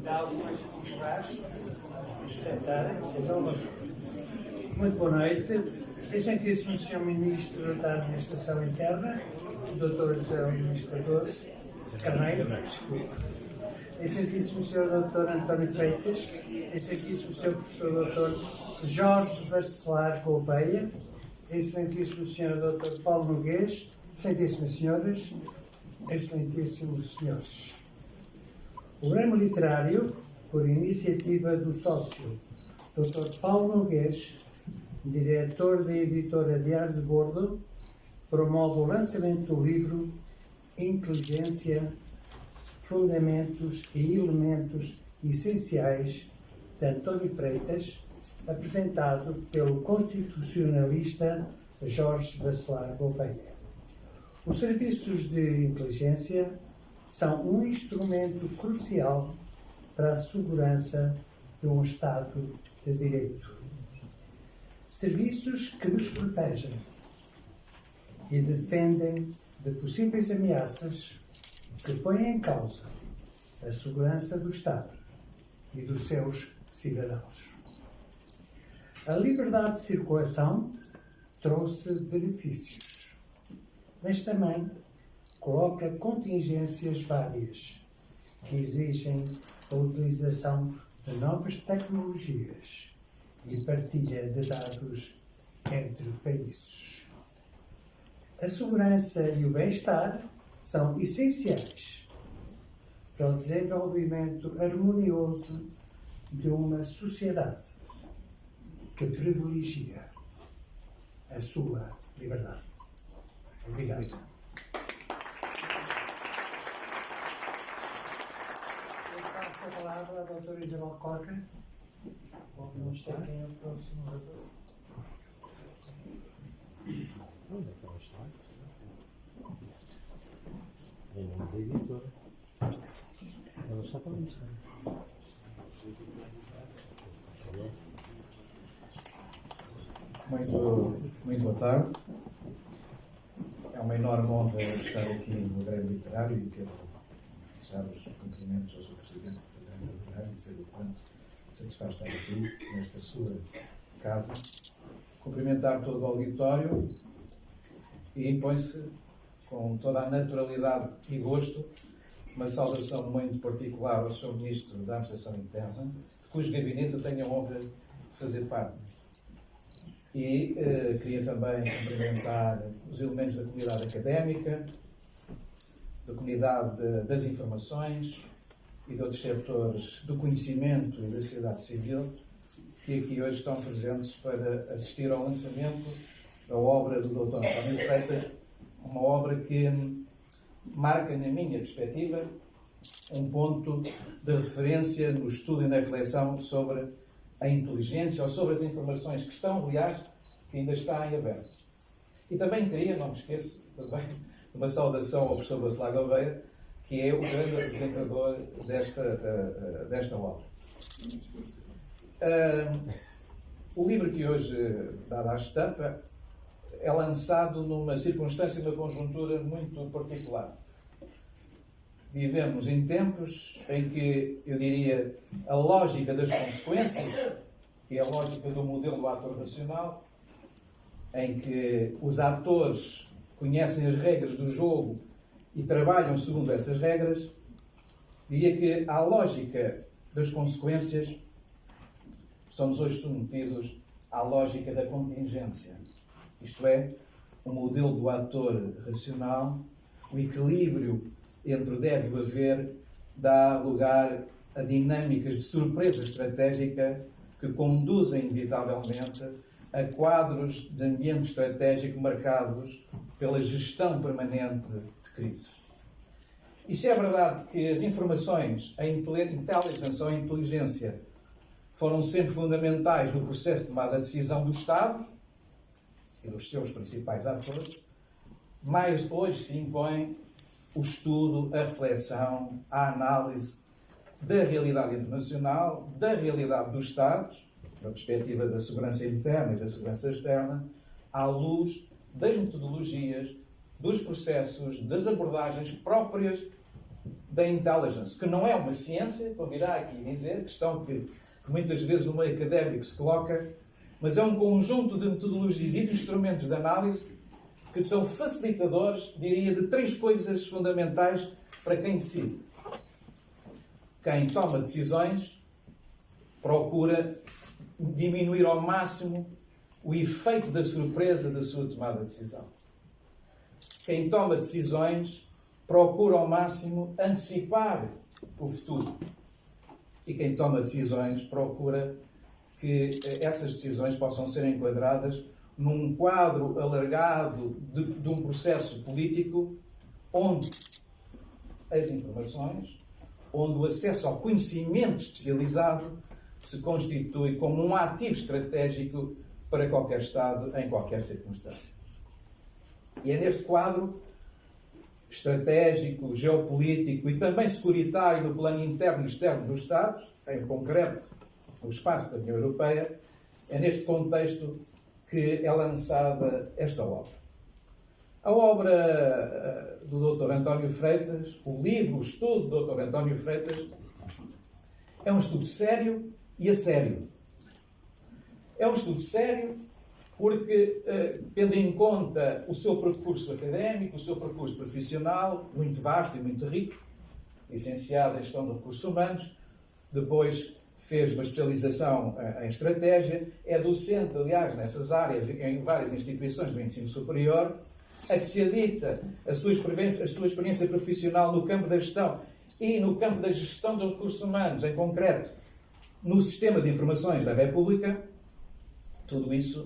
Dá algumas lugares, sentarem. Muito boa noite. Excelentíssimo Sr. Ministro da Administração Interna, Dr. José Luís Carneiro, Excelentíssimo Sr. Dr. António Freitas, Excelentíssimo Sr. Professor Dr. Jorge Bacelar Gouveia, Excelentíssimo Sr. Dr. Paulo Noguês, Excelentíssimas Senhoras, Excelentíssimos Senhores. O Grêmio Literário, por iniciativa do sócio Dr. Paulo Noguês, diretor da editora Diário de Bordo, promove o lançamento do livro Inteligência, Fundamentos e Elementos Essenciais de António Freitas, apresentado pelo constitucionalista Jorge Bacelar Gouveia. Os serviços de inteligência são um instrumento crucial para a segurança de um Estado de Direito. Serviços que nos protegem e defendem de possíveis ameaças que põem em causa a segurança do Estado e dos seus cidadãos. A liberdade de circulação trouxe benefícios, mas também coloca contingências várias que exigem a utilização de novas tecnologias e partilha de dados entre países. A segurança e o bem-estar são essenciais para o desenvolvimento harmonioso de uma sociedade que privilegia a sua liberdade. Obrigado. A palavra à doutora Isabel Coca. Não sei quem é o próximo orador. Onde é que ela está? Em nome da editora. Ela está para onde está? Muito boa tarde. É uma enorme honra estar aqui no Grêmio Literário e quero deixar os cumprimentos ao Sr. Presidente do Grêmio Literário e dizer o quanto satisfaz estar aqui, nesta sua casa. Cumprimentar todo o auditório e impõe-se, com toda a naturalidade e gosto, uma saudação muito particular ao Sr. Ministro da Administração Interna, de cujo gabinete eu tenho a honra de fazer parte. E queria também cumprimentar os elementos da comunidade académica, da comunidade das informações e de outros setores do conhecimento e da sociedade civil que aqui hoje estão presentes para assistir ao lançamento da obra do Dr. António Freitas, uma obra que marca, na minha perspectiva, um ponto de referência no estudo e na reflexão sobre a inteligência ou sobre as informações que estão, aliás, que ainda está em aberto. E também queria, não me esqueço, também uma saudação ao professor Bacelar Gouveia, que é o grande apresentador desta obra. O livro que hoje dá à estampa é lançado numa circunstância e numa conjuntura muito particular. Vivemos em tempos em que, eu diria, a lógica das consequências, que é a lógica do modelo do ator racional, em que os atores conhecem as regras do jogo e trabalham segundo essas regras, diria que à lógica das consequências estamos hoje submetidos à lógica da contingência. Isto é, o modelo do ator racional, o equilíbrio entre o deve e o haver, dá lugar a dinâmicas de surpresa estratégica que conduzem, inevitavelmente, a quadros de ambiente estratégico marcados pela gestão permanente de crises. E se é verdade que as informações, a intelligence ou a inteligência, foram sempre fundamentais no processo de tomada de decisão do Estado e dos seus principais atores, mais hoje se impõe o estudo, a reflexão, a análise da realidade internacional, da realidade dos Estados, da perspectiva da segurança interna e da segurança externa, à luz das metodologias, dos processos, das abordagens próprias da intelligence, que não é uma ciência, convirá aqui dizer, questão que muitas vezes no meio académico se coloca, mas é um conjunto de metodologias e de instrumentos de análise que são facilitadores, diria, de 3 coisas fundamentais para quem decide. Quem toma decisões procura diminuir ao máximo o efeito da surpresa da sua tomada de decisão. Quem toma decisões procura ao máximo antecipar o futuro. E quem toma decisões procura que essas decisões possam ser enquadradas num quadro alargado de um processo político onde as informações, onde o acesso ao conhecimento especializado se constitui como um ativo estratégico para qualquer Estado, em qualquer circunstância. E é neste quadro estratégico, geopolítico e também securitário no plano interno e externo dos Estados, em concreto no espaço da União Europeia, é neste contexto que é lançada esta obra. A obra do Dr. António Freitas, o livro, o estudo do Dr. António Freitas, é um estudo sério e a sério. É um estudo sério porque, tendo em conta o seu percurso académico, o seu percurso profissional, muito vasto e muito rico, licenciado em Gestão de Recursos Humanos, depois fez uma especialização em estratégia, é docente, aliás, nessas áreas, em várias instituições do ensino superior, a que se adita a sua experiência profissional no campo da gestão e no campo da gestão de recursos humanos, em concreto, no sistema de informações da República. Tudo isso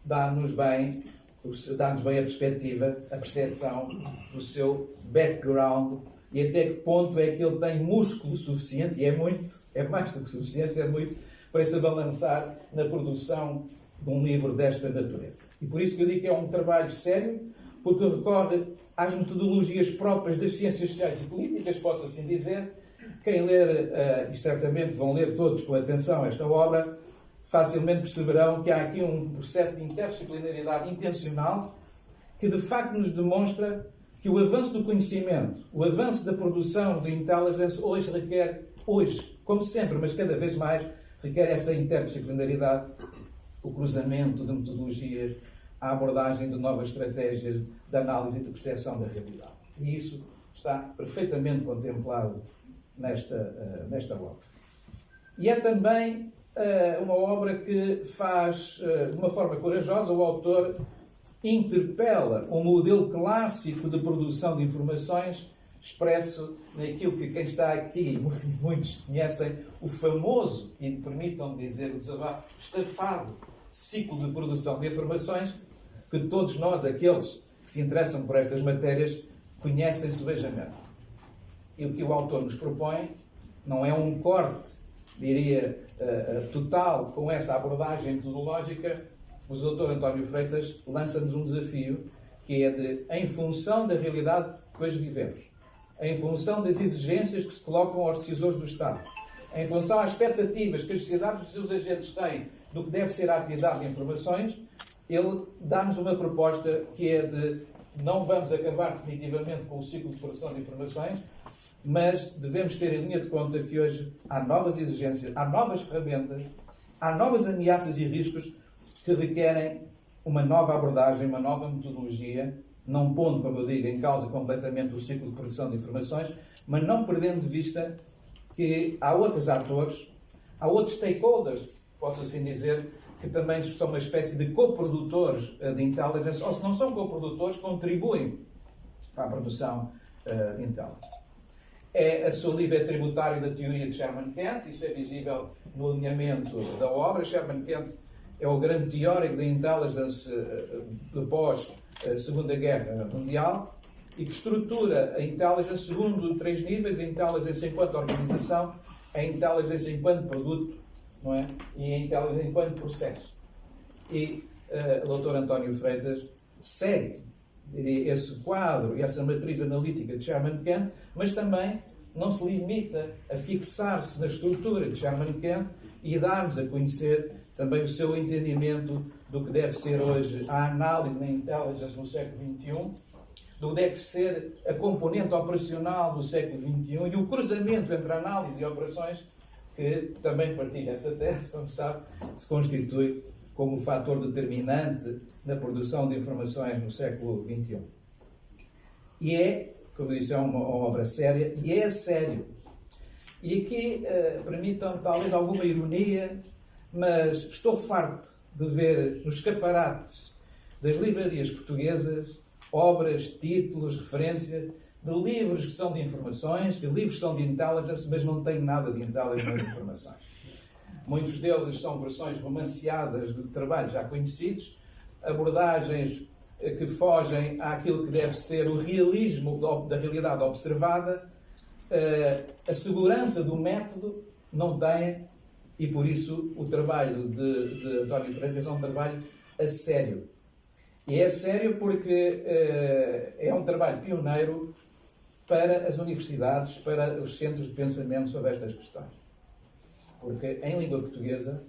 dá-nos bem a perspectiva, a percepção do seu background e até que ponto é que ele tem músculo suficiente, e é muito, é mais do que suficiente, é muito, para se abalançar na produção de um livro desta natureza. E por isso que eu digo que é um trabalho sério, porque recorre às metodologias próprias das ciências sociais e políticas, posso assim dizer. Quem ler, e certamente vão ler todos com atenção esta obra, facilmente perceberão que há aqui um processo de interdisciplinaridade intencional que de facto nos demonstra que o avanço do conhecimento, o avanço da produção de intelligence hoje, como sempre, mas cada vez mais, requer essa interdisciplinaridade, o cruzamento de metodologias, a abordagem de novas estratégias de análise e de percepção da realidade. E isso está perfeitamente contemplado nesta obra. E é também uma obra que faz, de uma forma corajosa, o autor interpela um modelo clássico de produção de informações expresso naquilo que quem está aqui, muitos conhecem, o famoso, e permitam-me dizer o desabafo, estafado ciclo de produção de informações que todos nós, aqueles que se interessam por estas matérias, conhecem sebejamente. E o que o autor nos propõe não é um corte, diria, total com essa abordagem metodológica. O Dr. António Freitas lança-nos um desafio que é de, em função da realidade que hoje vivemos, em função das exigências que se colocam aos decisores do Estado, em função às expectativas que as sociedades e os seus agentes têm do que deve ser a atividade de informações, ele dá-nos uma proposta que é de não vamos acabar definitivamente com o ciclo de produção de informações, mas devemos ter em linha de conta que hoje há novas exigências, há novas ferramentas, há novas ameaças e riscos que requerem uma nova abordagem, uma nova metodologia, não pondo, como eu digo, em causa completamente o ciclo de produção de informações, mas não perdendo de vista que há outros atores, há outros stakeholders, posso assim dizer, que também são uma espécie de coprodutores de intelligence, ou se não são coprodutores, contribuem para a produção de intelligence. O seu livro é tributário da teoria de Sherman Kent, isso é visível no alinhamento da obra. Sherman Kent é o grande teórico da intelligence após a Segunda Guerra Mundial e que estrutura a intelligence segundo 3 níveis: a intelligence enquanto organização, a intelligence enquanto produto, não é? E a intelligence enquanto processo. E o Dr. António Freitas segue, diria, esse quadro e essa matriz analítica de Sherman Kent, mas também não se limita a fixar-se na estrutura de Sherman Kent e dar-nos a conhecer também o seu entendimento do que deve ser hoje a análise na intelligence no século XXI, do deve ser a componente operacional do século XXI e o cruzamento entre análise e operações, que também partilha essa tese, como sabe, se constitui como fator determinante na produção de informações no século XXI. E é, como eu disse, é uma obra séria, e é sério. E aqui permitam talvez alguma ironia, mas estou farto de ver nos escaparates das livrarias portuguesas obras, títulos, referência de livros que são de informações, que livros são de intelligence, mas não têm nada de intelligence nem de informações. Muitos deles são versões romanceadas de trabalhos já conhecidos, abordagens que fogem àquilo que deve ser o realismo da realidade observada, a segurança do método não tem, e por isso o trabalho de António Freitas é um trabalho a sério. E é sério porque é um trabalho pioneiro para as universidades, para os centros de pensamento sobre estas questões. Porque em língua portuguesa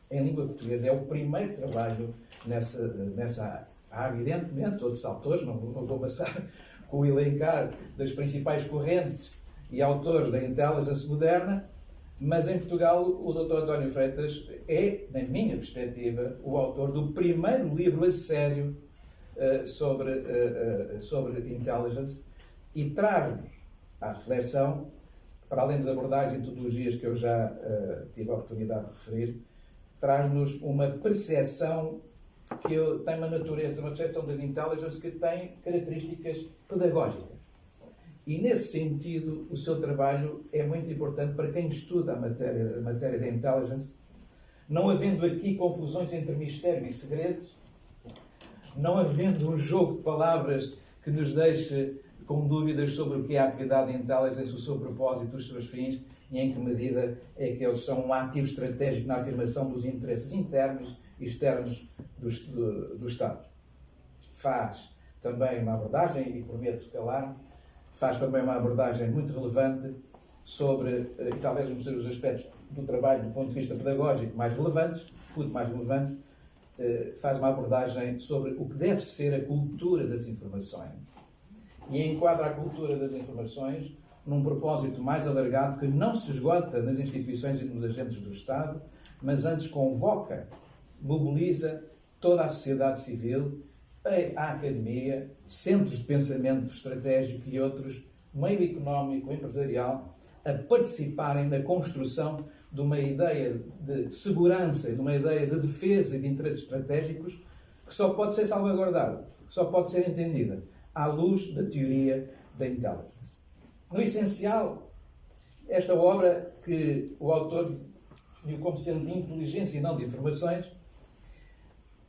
é o primeiro trabalho nessa área. Há, evidentemente, outros autores, não vou passar com o elencar das principais correntes e autores da intelligence moderna, mas em Portugal o Dr. António Freitas é, na minha perspectiva, o autor do primeiro livro a sério sobre intelligence e traz-nos à reflexão, para além das abordagens e metodologias que eu já tive a oportunidade de referir, traz-nos uma percepção que tem uma natureza, uma percepção das intelligence que tem características pedagógicas. E, nesse sentido, o seu trabalho é muito importante para quem estuda a matéria da intelligence, não havendo aqui confusões entre mistério e segredos, não havendo um jogo de palavras que nos deixe com dúvidas sobre o que é a atividade de intelligence, o seu propósito, os seus fins e em que medida é que eles são um ativo estratégico na afirmação dos interesses internos e externos do Estado. Faz também uma abordagem, e prometo calar, faz também uma abordagem muito relevante sobre, talvez um dos aspectos do trabalho do ponto de vista pedagógico mais relevantes, faz uma abordagem sobre o que deve ser a cultura das informações. E enquadra a cultura das informações num propósito mais alargado que não se esgota nas instituições e nos agentes do Estado, mas antes convoca, mobiliza toda a sociedade civil, a academia, centros de pensamento estratégico e outros, meio económico, empresarial, a participarem na construção de uma ideia de segurança e de uma ideia de defesa e de interesses estratégicos que só pode ser salvaguardada, que só pode ser entendida à luz da teoria da intelligence. No essencial, esta obra, que o autor definiu como sendo de inteligência e não de informações,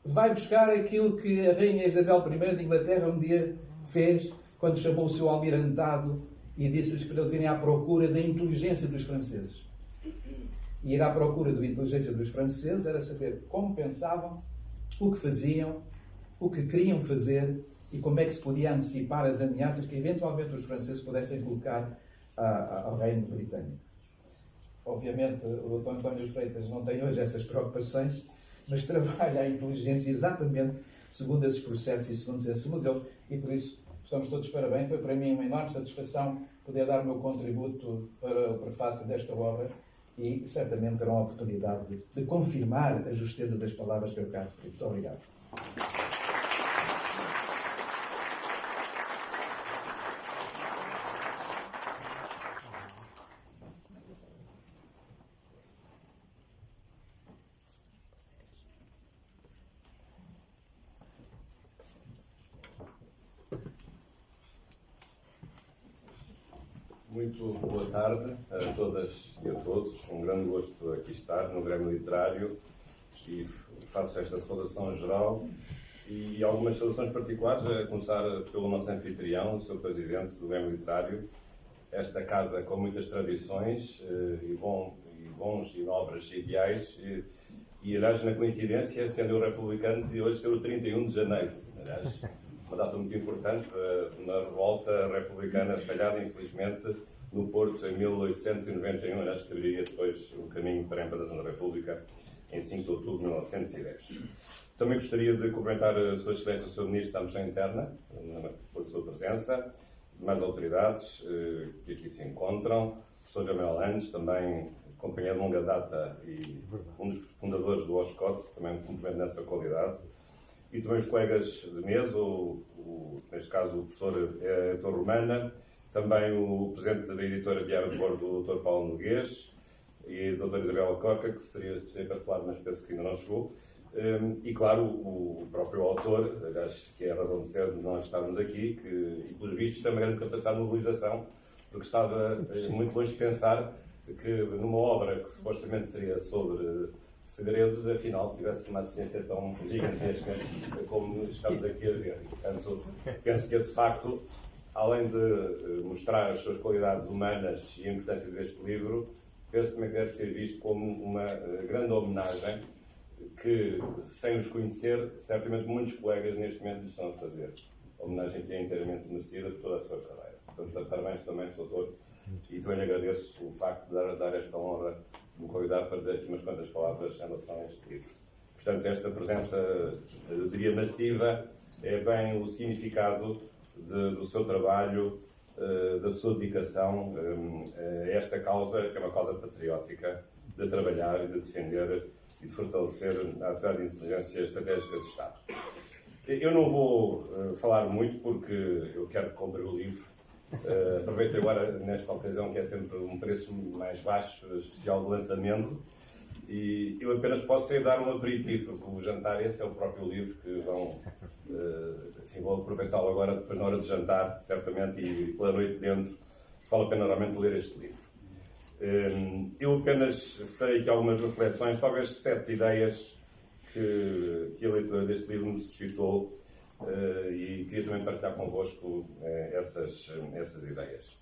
vai buscar aquilo que a Rainha Isabel I de Inglaterra um dia fez quando chamou o seu almirantado e disse-lhes para eles irem à procura da inteligência dos franceses. E ir à procura da inteligência dos franceses era saber como pensavam, o que faziam, o que queriam fazer e como é que se podia antecipar as ameaças que eventualmente os franceses pudessem colocar ao reino britânico. Obviamente o Dr. António Freitas não tem hoje essas preocupações, mas trabalha a inteligência exatamente segundo esses processos e segundo esses modelos, e por isso estamos todos parabéns. Foi para mim uma enorme satisfação poder dar o meu contributo para o prefácio desta obra e certamente terão a oportunidade de confirmar a justeza das palavras que eu cá referi. Muito obrigado. Muito boa tarde a todas e a todos. Um grande gosto aqui estar no Grêmio Literário e faço esta saudação geral e algumas saudações particulares, a começar pelo nosso anfitrião, o Sr. Presidente do Grêmio Literário. Esta casa com muitas tradições e bons e nobres ideais e, aliás, na coincidência, sendo eu republicano, de hoje ser o 31 de janeiro. Aliás, uma data muito importante na revolta republicana falhada, infelizmente, no Porto em 1891, aliás, que abriria depois o caminho para a implantação da República em 5 de outubro de 1910. Também gostaria de cumprimentar a Sua Excelência, o Sr. Ministro da Administração Interna, pela sua presença, mais autoridades que aqui se encontram, o Sr. Jamel Andes, também companheiro de longa data e um dos fundadores do OSCOT, também cumprimento nessa qualidade, e também os colegas de mesa, neste caso o professor Heitor Romana, também o presidente da editora Diário de Bordo, o Dr. Paulo Noguês, e a doutora Isabel Coca, que seria para falar, mas penso que ainda não chegou. E, claro, o próprio autor, acho que é a razão de ser de nós estarmos aqui, que, e pelos vistos, tem uma grande capacidade de mobilização, porque estava muito longe de pensar que numa obra que supostamente seria sobre segredos, afinal, tivesse uma assistência tão gigantesca como estamos aqui a ver. E, portanto, penso que esse facto, além de mostrar as suas qualidades humanas e a importância deste livro, penso também que deve ser visto como uma grande homenagem que, sem os conhecer, certamente muitos colegas neste momento lhes estão a fazer. Homenagem que é inteiramente merecida por toda a sua carreira. Portanto, parabéns também, Sr. Doutor, e também lhe agradeço o facto de dar esta honra de me convidar para dizer aqui umas quantas palavras em relação a este livro. Portanto, esta presença, eu diria, massiva, é bem o significado do seu trabalho, da sua dedicação a esta causa, que é uma causa patriótica, de trabalhar e de defender e de fortalecer a atividade de inteligência estratégica do Estado. Eu não vou falar muito porque eu quero que compre o livro. Aproveito agora, nesta ocasião, que é sempre um preço mais baixo, especial de lançamento, e eu apenas posso dar um aperitivo, porque o jantar, esse é o próprio livro que vou aproveitá-lo agora, depois na hora de jantar, certamente, e pela noite dentro, vale a pena realmente ler este livro. Eu apenas farei aqui algumas reflexões, talvez 7 ideias que a leitura deste livro me suscitou, e queria também partilhar convosco essas ideias.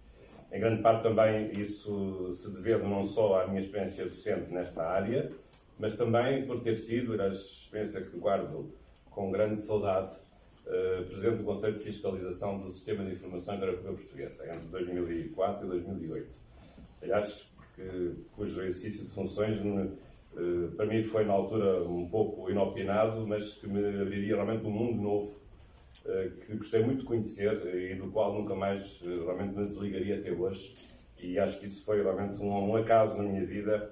Em grande parte também isso se deve não só à minha experiência docente nesta área, mas também por ter sido, a experiência que guardo com grande saudade, presidente do Conselho de Fiscalização do Sistema de Informações da República Portuguesa, entre 2004 e 2008. Aliás, cujo exercício de funções para mim foi na altura um pouco inopinado, mas que me abriria realmente um mundo novo, que gostei muito de conhecer e do qual nunca mais realmente me desligaria até hoje. E acho que isso foi realmente um acaso na minha vida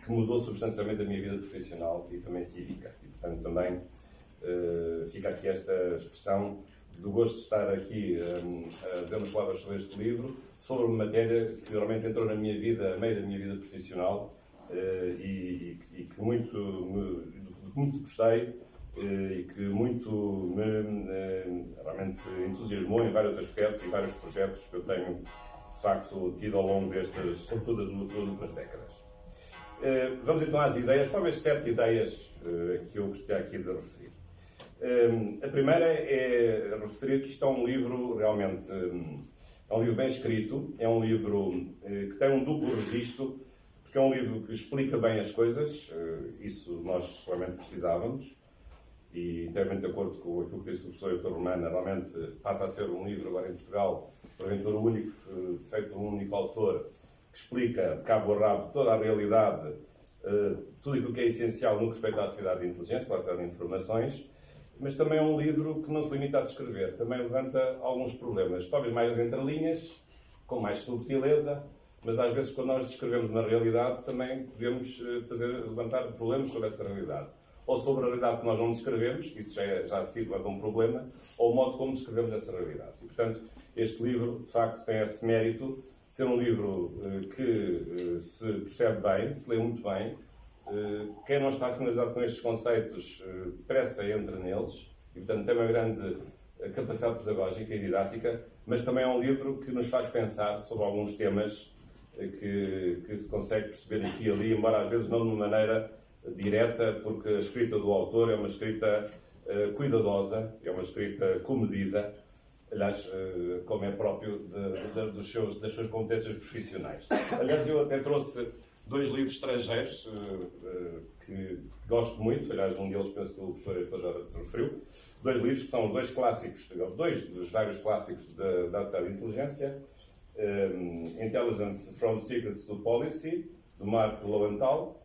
que mudou substancialmente a minha vida profissional e também cívica. E, portanto, também fica aqui esta expressão do gosto de estar aqui a dizer umas palavras sobre este livro, sobre uma matéria que realmente entrou na minha vida, a meio da minha vida profissional, e que muito gostei e que muito me realmente entusiasmou em vários aspectos e vários projetos que eu tenho, de facto, tido ao longo destas, sobretudo das duas últimas décadas. Vamos então às ideias, talvez 7 ideias que eu gostaria aqui de referir. A primeira é referir que isto é um livro realmente, é um livro bem escrito, é um livro que tem um duplo registro, porque é um livro que explica bem as coisas, isso nós realmente precisávamos, e inteiramente de acordo com aquilo que disse o professor Heitor Romana, realmente passa a ser um livro agora em Portugal, porventura único, feito por um único autor, que explica de cabo a rabo toda a realidade, tudo aquilo que é essencial no que respeita à atividade de inteligência, à atividade de informações, mas também é um livro que não se limita a descrever, também levanta alguns problemas, talvez mais entre linhas, com mais subtileza, mas às vezes quando nós descrevemos uma realidade também podemos levantar problemas sobre essa realidade. Ou sobre a realidade que nós não descrevemos, isso já se levanta um problema, ou o modo como descrevemos essa realidade. E, portanto, este livro, de facto, tem esse mérito de ser um livro que se percebe bem, se lê muito bem. Quem não está familiarizado com estes conceitos, depressa entra neles, e, portanto, tem uma grande capacidade pedagógica e didática, mas também é um livro que nos faz pensar sobre alguns temas que se consegue perceber aqui e ali, embora às vezes não de uma maneira direta, porque a escrita do autor é uma escrita cuidadosa, é uma escrita comedida, aliás, como é próprio das suas competências profissionais. Aliás, eu até trouxe 2 livros estrangeiros que gosto muito, aliás, um deles penso que o professor Heitor já se referiu, 2 livros que são os 2 clássicos, 2 dos vários clássicos da atividade de inteligência, Intelligence from Secrets to Policy, do Mark Lowenthal,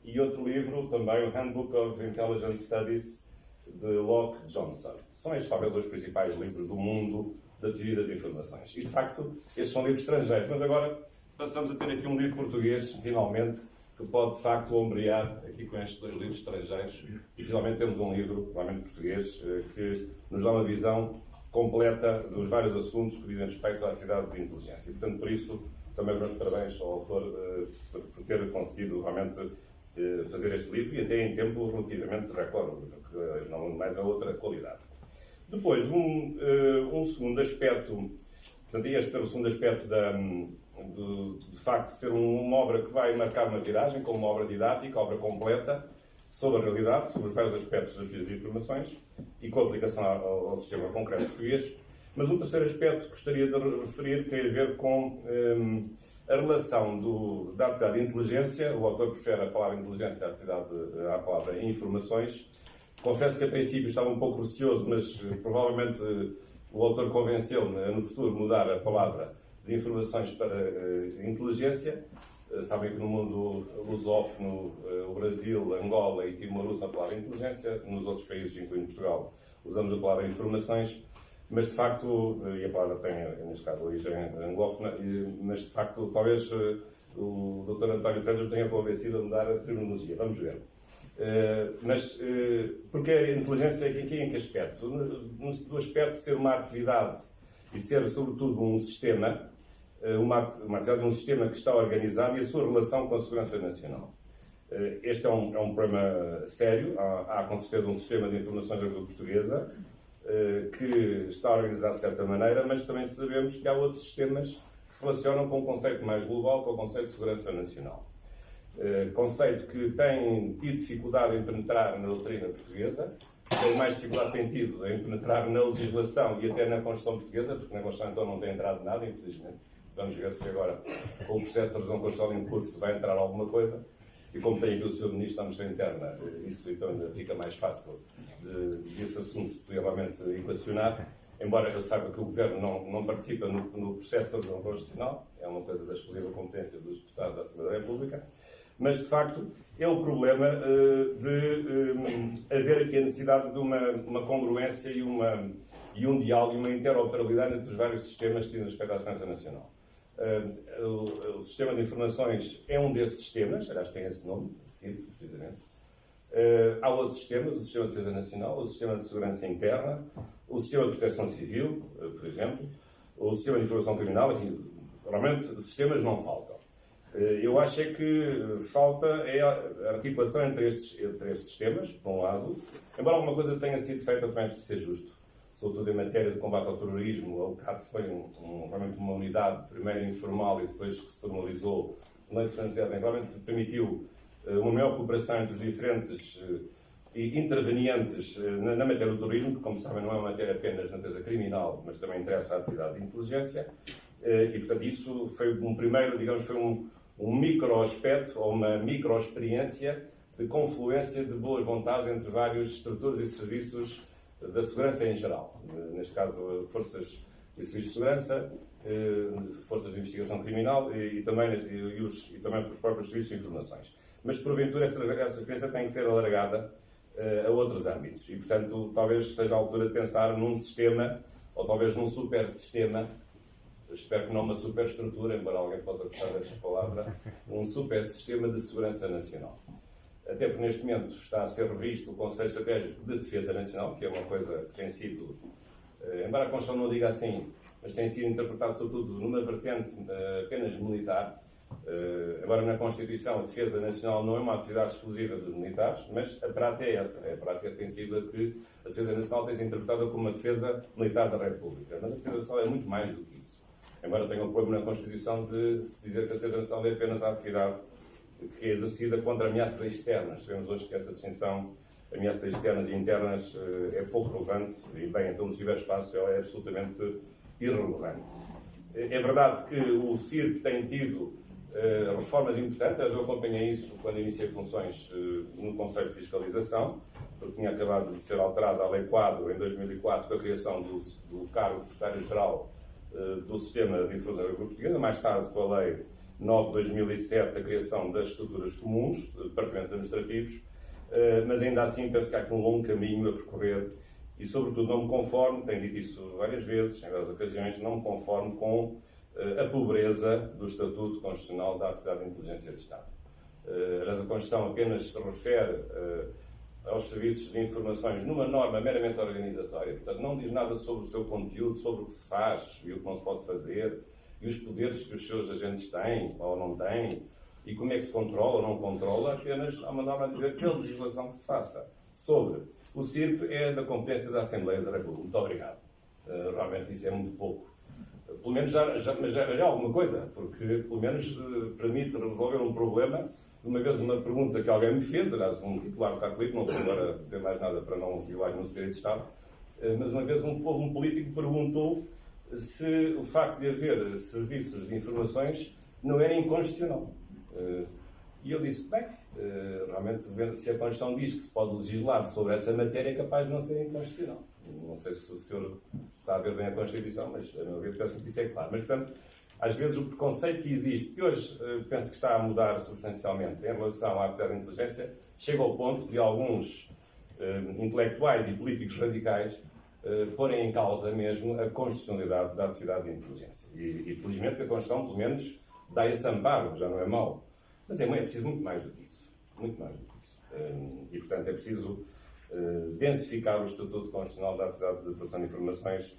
e outro livro também, o Handbook of Intelligence Studies, de Locke Johnson. São estes talvez os principais livros do mundo da teoria das informações. E de facto, estes são livros estrangeiros, mas agora passamos a ter aqui um livro português, finalmente, que pode de facto ombrear aqui com estes dois livros estrangeiros, e finalmente temos um livro, realmente português, que nos dá uma visão completa dos vários assuntos que dizem respeito à atividade de inteligência. E, portanto, por isso, também os meus parabéns ao autor por ter conseguido realmente fazer este livro, e até em tempo relativamente recorde, porque não mais a outra qualidade. Depois, um segundo aspecto, portanto, este é o segundo aspecto de facto de ser uma obra que vai marcar uma viragem, como uma obra didática, obra completa, sobre a realidade, sobre os vários aspectos das teorias de informações e com a aplicação ao sistema concreto português. Mas um terceiro aspecto que gostaria de referir tem a ver com a relação da atividade de inteligência. O autor prefere a palavra inteligência à palavra informações. Confesso que a princípio estava um pouco receoso, mas provavelmente o autor convenceu-me a no futuro mudar a palavra de informações para inteligência. Sabem que no mundo lusófono, o Brasil, Angola e Timor usam a palavra inteligência, nos outros países, incluindo Portugal, usamos a palavra informações, mas de facto, e a palavra tem, neste caso, origem anglófona, mas de facto, talvez o Dr. António Freitas tenha convencido a mudar a terminologia. Vamos ver. Mas porque a inteligência aqui em que aspecto? No aspecto de ser uma atividade e ser, sobretudo, um sistema, uma atividade de um sistema que está organizado e a sua relação com a segurança nacional. Este é um problema sério. Há com certeza um sistema de informações agro-portuguesa que está organizado de certa maneira, mas também sabemos que há outros sistemas que se relacionam com um conceito mais global, com o conceito de segurança nacional. Conceito que tem tido dificuldade em penetrar na doutrina portuguesa, que mais dificuldade tem tido em penetrar na legislação e até na Constituição portuguesa, porque na Constituição então não tem entrado nada, infelizmente. Vamos ver se agora, com o processo de revisão constitucional em curso, vai entrar alguma coisa. E como tem aqui o Sr. Ministro da Administração Interna, isso então ainda fica mais fácil desse assunto se poder realmente equacionar. Embora eu saiba que o Governo não participa no processo de revisão constitucional, é uma coisa da exclusiva competência dos deputados da Assembleia da República. Mas, de facto, é o problema de haver aqui a necessidade de uma congruência e um diálogo e uma interoperabilidade entre os vários sistemas que dizem respeito à segurança nacional. O sistema de informações é um desses sistemas, aliás tem esse nome, CIP, precisamente. Há outros sistemas, o Sistema de Defesa Nacional, o Sistema de Segurança Interna, o Sistema de Proteção Civil, por exemplo, o Sistema de Informação Criminal, enfim, realmente sistemas não faltam. Eu acho é que falta a articulação entre estes sistemas, por um lado, embora alguma coisa tenha sido feita também precisa ser justo. Sobretudo em matéria de combate ao terrorismo, o CAT foi realmente uma unidade, primeiro informal e depois que se formalizou na Lei de Defesa Interna, realmente permitiu uma maior cooperação entre os diferentes intervenientes na matéria do terrorismo, que, como sabem, não é uma matéria apenas de natureza criminal, mas também interessa a atividade de inteligência. E, portanto, isso foi um primeiro, digamos, foi um micro-aspecto ou uma micro-experiência de confluência de boas vontades entre vários estruturas e serviços da segurança em geral. Neste caso, forças de serviços de segurança, forças de investigação criminal e também os próprios serviços de informações. Mas, porventura, essa experiência tem que ser alargada a outros âmbitos. E, portanto, talvez seja a altura de pensar num sistema, ou talvez num super-sistema. Espero que não uma superestrutura, embora alguém possa gostar dessa palavra, um super-sistema de segurança nacional. Até porque neste momento está a ser revisto o Conselho Estratégico de Defesa Nacional, que é uma coisa que tem sido, embora a Constituição não diga assim, mas tem sido interpretado sobretudo numa vertente apenas militar. Agora na Constituição a Defesa Nacional não é uma atividade exclusiva dos militares, mas a prática é essa. A prática tem sido a que a Defesa Nacional tem sido interpretada como uma defesa militar da República. Mas a Defesa Nacional é muito mais do que isso. Embora tenha o problema na Constituição de se dizer que a Defesa Nacional é apenas a atividade que é exercida contra ameaças externas. Sabemos hoje que essa distinção, ameaças externas e internas, é pouco relevante e, bem, então no ciberespaço ela é absolutamente irrelevante. É verdade que o CIRP tem tido reformas importantes. Eu acompanhei isso quando iniciei funções no Conselho de Fiscalização, porque tinha acabado de ser alterada a Lei Quadro em 2004 com a criação do cargo de Secretário-Geral do Sistema de Informação Agro-Portuguesa, mais tarde com a Lei 9/2007 a criação das estruturas comuns, departamentos administrativos, mas ainda assim penso que há aqui um longo caminho a percorrer e, sobretudo, não me conformo, tenho dito isso várias vezes, em várias ocasiões, não me conformo com a pobreza do Estatuto Constitucional da Atividade de Inteligência de Estado. A Constituição apenas se refere aos serviços de informações numa norma meramente organizatória, portanto não diz nada sobre o seu conteúdo, sobre o que se faz e o que não se pode fazer, e os poderes que os seus agentes têm ou não têm, e como é que se controla ou não controla, apenas há uma norma a dizer que a legislação que se faça sobre o CIRP é da competência da Assembleia da República. Muito obrigado. Realmente isso é muito pouco. Pelo menos já é alguma coisa, porque pelo menos permite resolver um problema. Uma vez uma pergunta que alguém me fez, aliás, um titular do Carclip, não vou agora dizer mais nada para não violar no segredo de Estado, mas uma vez houve um político que perguntou se o facto de haver serviços de informações não era inconstitucional. E eu disse, bem, realmente, se a Constituição diz que se pode legislar sobre essa matéria, é capaz de não ser inconstitucional. Não sei se o senhor está a ver bem a Constituição, mas, a meu ver, penso que isso é claro. Mas, portanto, às vezes o preconceito que existe, que hoje penso que está a mudar substancialmente em relação à atividade de inteligência, chega ao ponto de alguns intelectuais e políticos radicais porem em causa mesmo a constitucionalidade da atividade de inteligência. E felizmente que a Constituição, pelo menos, dá esse amparo, já não é mau. Mas é preciso muito mais do que isso. Muito mais do que isso. E, portanto, é preciso densificar o Estatuto Constitucional da Atividade de Produção de Informações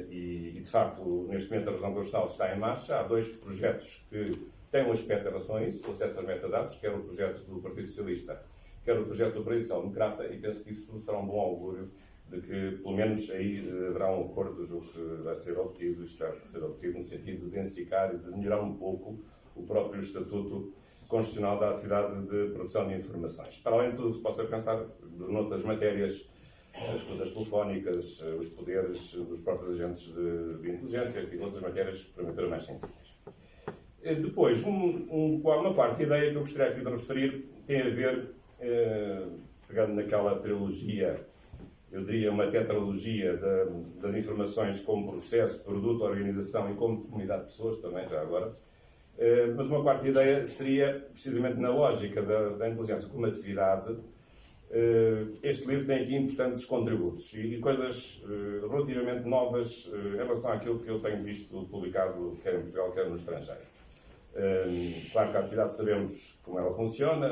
e, de facto, neste momento a revisão constitucional está em marcha. Há dois projetos que têm um aspecto em relação a isso, o acesso aos metadados, quer o projeto do Partido Socialista, quer o projeto do Partido Social Democrata, e penso que isso será um bom augúrio de que, pelo menos, aí haverá um acordo, julgo que vai ser obtido, espero que seja obtido, no sentido de densificar e de melhorar um pouco o próprio Estatuto Constitucional da Atividade de Produção de Informações. Para além de tudo que se possa pensar noutras matérias, as escutas telefónicas, os poderes dos próprios agentes de inteligência, enfim, outras matérias porventura mais sensíveis. Depois, uma quarta ideia que eu gostaria aqui de referir tem a ver, pegando naquela trilogia, eu diria uma tetralogia das informações como processo, produto, organização e como comunidade de pessoas, também já agora. Mas uma quarta ideia seria, precisamente na lógica da inteligência como atividade. Este livro tem aqui importantes contributos e coisas relativamente novas em relação àquilo que eu tenho visto publicado, quer em Portugal, quer no estrangeiro. Claro que a atividade sabemos como ela funciona,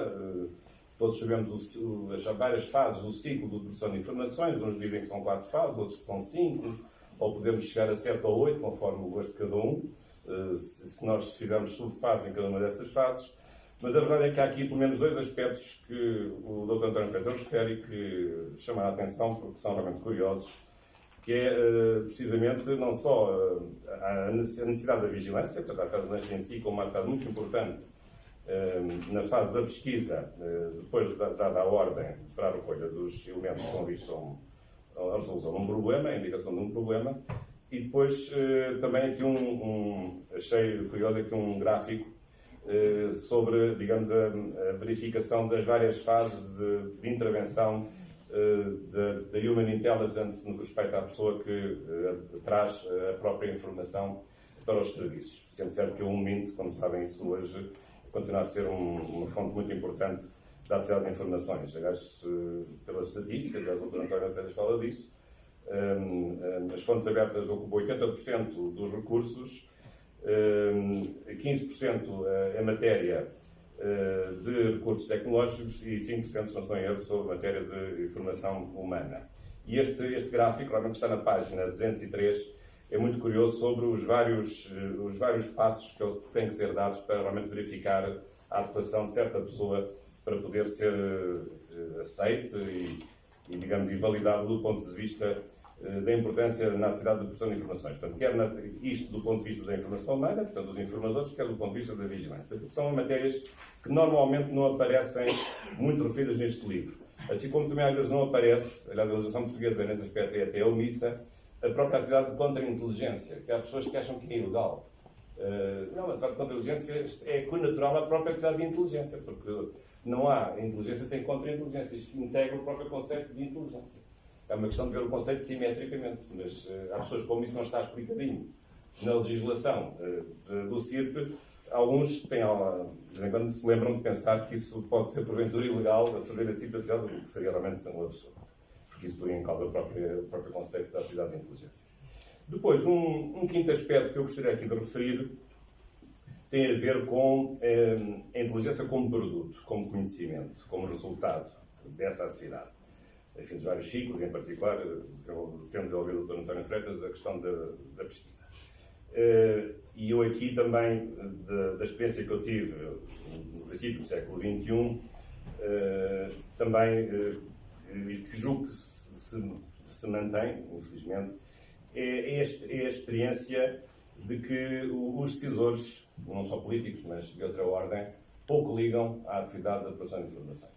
todos sabemos as várias fases do ciclo de produção de informações, uns dizem que são 4 fases, outros que são 5, ou podemos chegar a 7 ou 8, conforme o gosto de cada um, se nós fizermos subfases em cada uma dessas fases. Mas a verdade é que há aqui pelo menos 2 aspectos que o Dr. António Freitas refere e que chamam a atenção porque são realmente curiosos, que é precisamente não só a necessidade da vigilância, portanto a vigilância em si como uma atividade muito importante na fase da pesquisa, depois dada a ordem para a recolha dos elementos que convistam a resolução de um problema, a indicação de um problema, e depois também aqui achei curioso aqui um gráfico sobre, digamos, a verificação das várias fases de intervenção da Human Intelligence no que respeita à pessoa que traz a própria informação para os serviços. Sendo certo que o MINT, como sabem isso hoje, continua a ser uma fonte muito importante da atividade de informações. Aliás, pelas estatísticas, a doutora Antónia Freitas fala disso, as fontes abertas ocupam 80% dos recursos, 15% em matéria de recursos tecnológicos e 5%, se não estou em erro, sobre matéria de informação humana. E este gráfico, realmente está na página 203, é muito curioso sobre os vários passos que têm que ser dados para realmente verificar a adequação de certa pessoa para poder ser aceite e digamos, e validado do ponto de vista da importância na atividade de produção de informações. Portanto, quer isto do ponto de vista da informação humana, portanto, dos informadores, quer do ponto de vista da vigilância. Porque são matérias que normalmente não aparecem muito referidas neste livro. Assim como também às vezes não aparece, aliás, a legislação portuguesa nesse aspecto é até omissa, a própria atividade de contra-inteligência, que há pessoas que acham que é ilegal. Não, a atividade de contra-inteligência é connatural à própria atividade de inteligência, porque não há inteligência sem contra-inteligência. Isto integra o próprio conceito de inteligência. É uma questão de ver o conceito simetricamente, mas há pessoas como isso não está explicadinho. Na legislação do CIRP, alguns têm, de vez em quando, se lembram de pensar que isso pode ser porventura ilegal, a fazer esse tipo de atividade, o que seria realmente um absurdo, porque isso põe em causa o próprio conceito da atividade de inteligência. Depois, um quinto aspecto que eu gostaria aqui de referir tem a ver com a inteligência como produto, como conhecimento, como resultado dessa atividade. Enfim, dos vários ciclos, em particular, temos desenvolvido o Dr. António Freitas a questão da pesquisa. E eu aqui também, da experiência que eu tive no princípio do século XXI, também, que julgo que se mantém, infelizmente, é a experiência de que os decisores, não só políticos, mas de outra ordem, pouco ligam à atividade da produção de informações.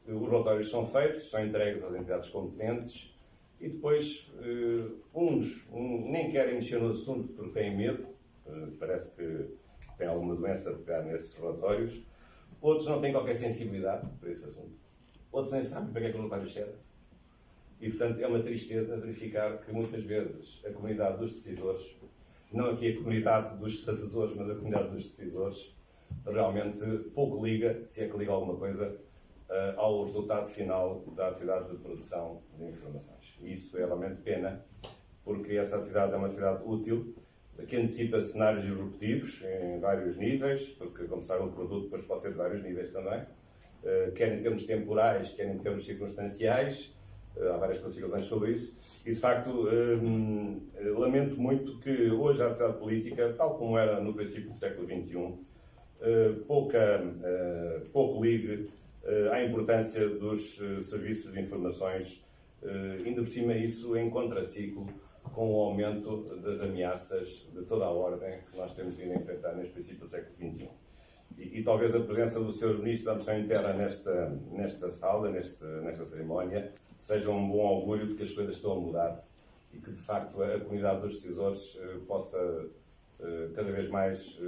Os relatórios são feitos, são entregues às entidades competentes e depois uns nem querem mexer no assunto porque têm medo, parece que têm alguma doença de pegar nesses relatórios. Outros não têm qualquer sensibilidade para esse assunto. Outros nem sabem para que é que o relatório serve. E, portanto, é uma tristeza verificar que muitas vezes a comunidade dos decisores, não aqui a comunidade dos fazedores, mas a comunidade dos decisores, realmente pouco liga, se é que liga alguma coisa, ao resultado final da atividade de produção de informações. E isso é realmente pena, porque essa atividade é uma atividade útil, que antecipa cenários disruptivos em vários níveis, porque, como sabem, o produto depois pode ser de vários níveis também, quer em termos temporais, quer em termos circunstanciais. Há várias classificações sobre isso. E, de facto, lamento muito que hoje a atividade política, tal como era no princípio do século XXI, pouco ligue à importância dos serviços de informações, ainda por cima isso em contraciclo com o aumento das ameaças de toda a ordem que nós temos vindo a enfrentar neste princípio do século XXI. E talvez a presença do Sr. Ministro da Administração Interna nesta sala, nesta cerimónia, seja um bom augúrio de que as coisas estão a mudar e que, de facto, a comunidade dos decisores possa cada vez mais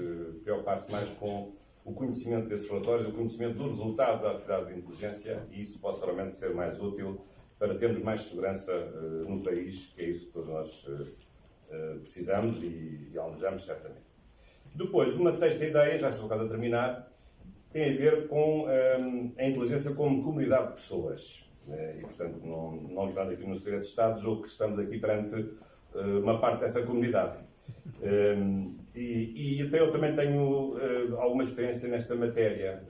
preocupar-se mais com o conhecimento desses relatórios, o conhecimento do resultado da atividade de inteligência, e isso possa realmente ser mais útil para termos mais segurança no país, que é isso que todos nós precisamos e almejamos, certamente. Depois, uma sexta ideia, já estou quase a terminar, tem a ver com a inteligência como comunidade de pessoas. E, portanto, não ligando aqui no segredo de Estado, julgo que estamos aqui perante uma parte dessa comunidade. E até eu também tenho alguma experiência nesta matéria.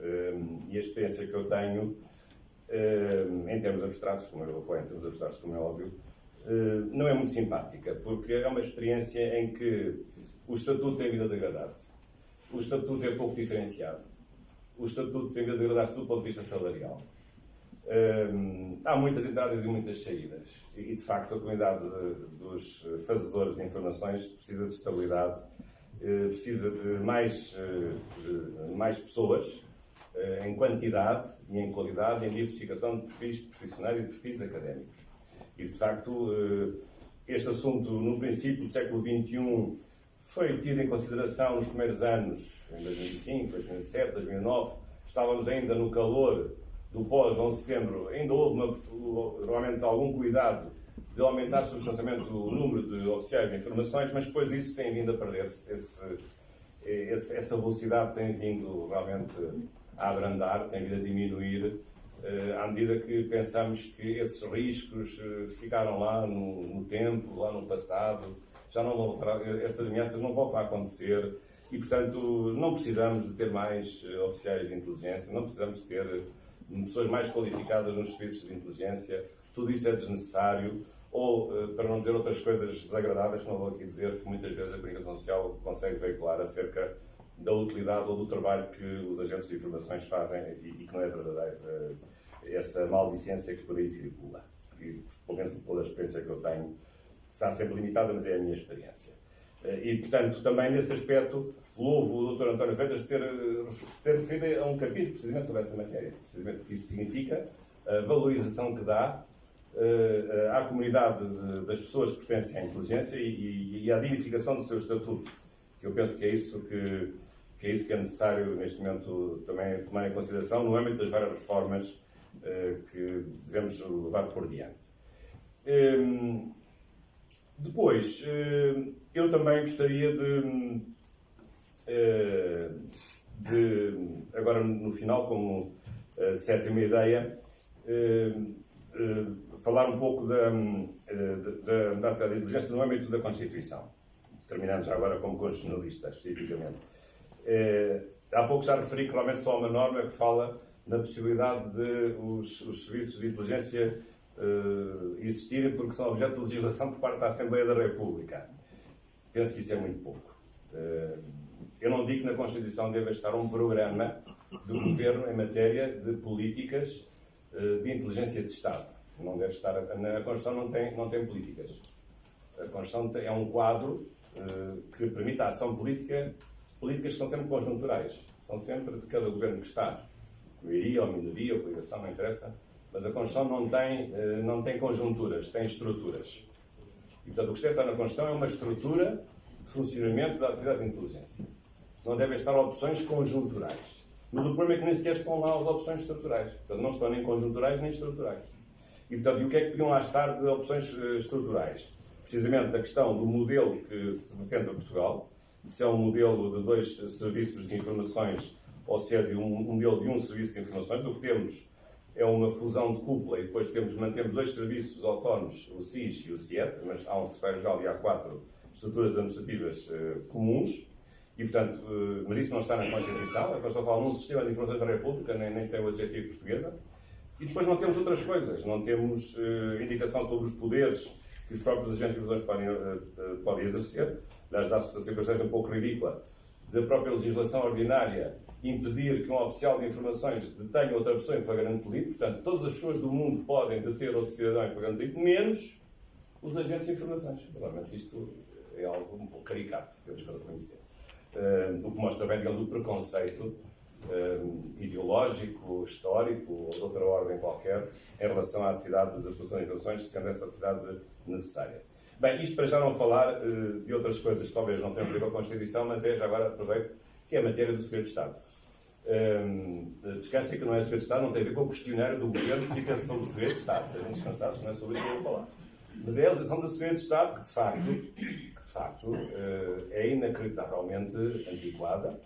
E a experiência que eu tenho, em termos abstratos, como é óbvio, não é muito simpática, porque é uma experiência em que o estatuto tem vindo a degradar-se, o estatuto é pouco diferenciado, o estatuto tem vindo a degradar-se do ponto de vista salarial. Há muitas entradas e muitas saídas, e de facto a comunidade dos fazedores de informações precisa de estabilidade, precisa de mais pessoas, em quantidade e em qualidade, em diversificação de perfis profissionais e de perfis académicos. E, de facto, este assunto, no princípio do século XXI, foi tido em consideração nos primeiros anos, em 2005, 2007, 2009. Estávamos ainda no calor do pós-11 de setembro. Ainda houve realmente algum cuidado de aumentar substancialmente o número de oficiais de informações, mas depois isso tem vindo a perder-se. Essa velocidade tem vindo realmente a abrandar, tem vindo a diminuir, à medida que pensamos que esses riscos ficaram lá no tempo, lá no passado, já não voltará, essas ameaças não voltam a acontecer e, portanto, não precisamos de ter mais oficiais de inteligência, não precisamos de ter pessoas mais qualificadas nos serviços de inteligência, tudo isso é desnecessário, ou, para não dizer outras coisas desagradáveis, que não vou aqui dizer, que muitas vezes a comunicação social consegue veicular acerca da utilidade ou do trabalho que os agentes de informações fazem e que não é verdadeiro. Essa maldicência que por aí circula. E, pelo menos pela experiência que eu tenho, está sempre limitada, mas é a minha experiência. E, portanto, também nesse aspecto, louvo o Dr. António Freitas ter referido a um capítulo precisamente sobre essa matéria. Precisamente porque isso significa a valorização que dá à comunidade das pessoas que pertencem à inteligência e à dignificação do seu estatuto. Que eu penso que é isso que é necessário, neste momento, também tomar em consideração no âmbito das várias reformas que devemos levar por diante. Depois, eu também gostaria de agora no final, como sétima ideia, falar um pouco da inteligência no âmbito da Constituição. Terminamos já agora como constitucionalista, especificamente. Há pouco já referi que realmente só há uma norma que fala na possibilidade de os serviços de inteligência existirem porque são objeto de legislação por parte da Assembleia da República. Penso que isso é muito pouco. Eu não digo que na Constituição deve estar um programa do Governo em matéria de políticas de inteligência de Estado. Não deve estar. A Constituição não tem políticas. A Constituição é um quadro que permite a ação política, políticas que são sempre conjunturais. São sempre de cada governo que está. Maioria ou minoria, ou coligação, não interessa. Mas a Constituição não tem conjunturas, tem estruturas. E, portanto, o que deve estar na Constituição é uma estrutura de funcionamento da atividade de inteligência. Não devem estar opções conjunturais. Mas o problema é que nem sequer estão lá as opções estruturais. Portanto, não estão nem conjunturais nem estruturais. E, portanto, e o que é que podiam lá estar de opções estruturais? Precisamente a questão do modelo que se pretende a Portugal, se é um modelo de 2 serviços de informações ou se é de um modelo de um serviço de informações. O que temos é uma fusão de cúpula e depois mantemos 2 serviços autónomos, o SIS e o CIET, mas há um secretário-geral e há 4 estruturas administrativas comuns. E, portanto, mas isso não está na Constituição. A Constituição fala num sistema de informações da República, nem tem o adjetivo portuguesa. E depois não temos outras coisas. Não temos indicação sobre os poderes que os próprios agentes de informações podem exercer. Aliás, dá-se a circunstância um pouco ridícula da própria legislação ordinária impedir que um oficial de informações detenha outra pessoa em flagrante delito. Portanto, todas as pessoas do mundo podem deter outro cidadão em flagrante delito, menos os agentes de informações. Realmente isto é algo um pouco caricato, temos que reconhecer. O que mostra bem, digamos, o preconceito ideológico, histórico ou de outra ordem qualquer em relação à atividade de produção de informações, sendo essa atividade necessária. Bem, isto para já não falar de outras coisas que talvez não tenham a ver com a Constituição, mas já agora aproveito, que é a matéria do segredo de Estado. Descansem que não é segredo de Estado, não tem a ver com o questionário do governo que fica sobre o segredo de Estado. Estejam descansados, não é sobre isso que eu vou falar. Mas é a legislação do segredo de Estado que, de facto, é inacreditavelmente antiquada.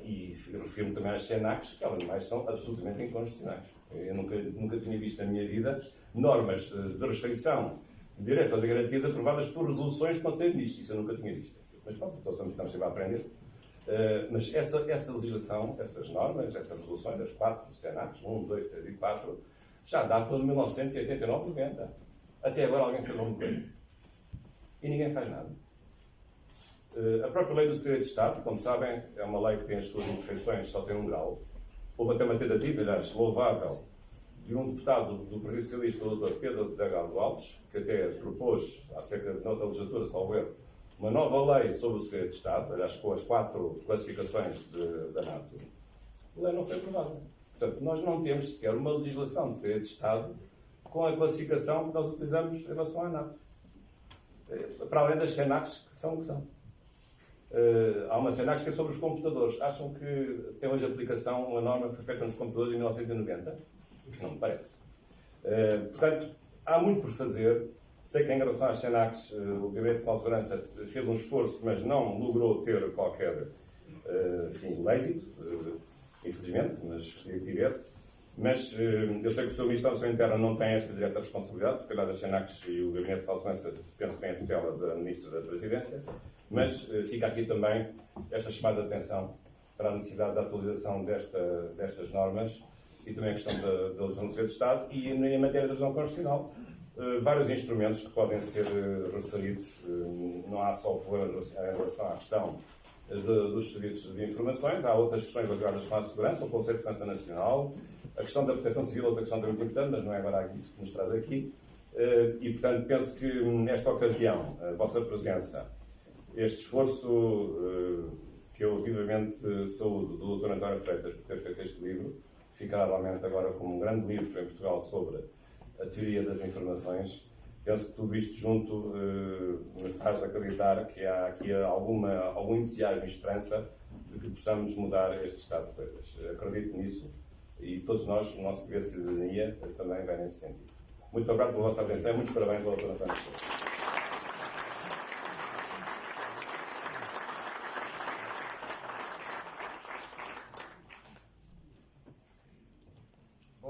E refiro-me também às CENACs, que, além de mais, são absolutamente inconstitucionais. Eu nunca tinha visto na minha vida normas de restrição de direitos e garantias aprovadas por resoluções do Conselho de Ministros. Isso eu nunca tinha visto. Mas pronto, então estamos sempre a aprender. Mas essa legislação, essas normas, essas resoluções, as 4 do CENACs, 1, 2, 3 e 4, já datam de 1989, 90. Até agora alguém fez alguma coisa. E ninguém faz nada. A própria lei do segredo de Estado, como sabem, é uma lei que tem as suas imperfeições, só tem um grau. Houve até uma tentativa, aliás, louvável, de um deputado do Partido Socialista, o Dr. Pedro Delgado Alves, que até propôs, há cerca de outra legislatura, salvo erro, uma nova lei sobre o segredo de Estado, aliás, com as 4 classificações da NATO. A lei não foi aprovada. Portanto, nós não temos sequer uma legislação de segredo de Estado com a classificação que nós utilizamos em relação à NATO. Para além das CENACs, que são o que são. Há uma CENAC que é sobre os computadores. Acham que tem hoje aplicação uma norma que foi feita nos computadores em 1990? Não me parece. Portanto, há muito por fazer. Sei que em relação às CENACs, o Gabinete de Segurança fez um esforço, mas não logrou ter qualquer êxito, infelizmente, mas gostaria que tivesse. Mas eu sei que o Sr. Ministro da Administração Interna não tem esta direta responsabilidade, porque aliás as CENACs e o Gabinete de Segurança penso que têm a tutela da Ministra da Presidência. Mas fica aqui também esta chamada de atenção para a necessidade da atualização destas normas e também a questão da legislação do segredo de Estado e, em matéria da legislação constitucional, vários instrumentos que podem ser referidos. Não há só o problema em relação à questão dos serviços de informações, há outras questões ligadas com a segurança, o Conselho de Segurança Nacional, a questão da proteção civil, outra questão também muito importante, mas não é agora isso que nos traz aqui. E, portanto, penso que nesta ocasião, a vossa presença, este esforço que eu vivamente saúdo do Dr. António Freitas por ter feito este livro, ficará realmente agora como um grande livro em Portugal sobre a teoria das informações. Penso que tudo isto junto me faz acreditar que há aqui algum entusiasmo e esperança de que possamos mudar este estado de coisas. Acredito nisso e todos nós, o nosso dever de cidadania, também vai nesse sentido. Muito obrigado pela vossa atenção e muitos parabéns ao Dr. António Freitas.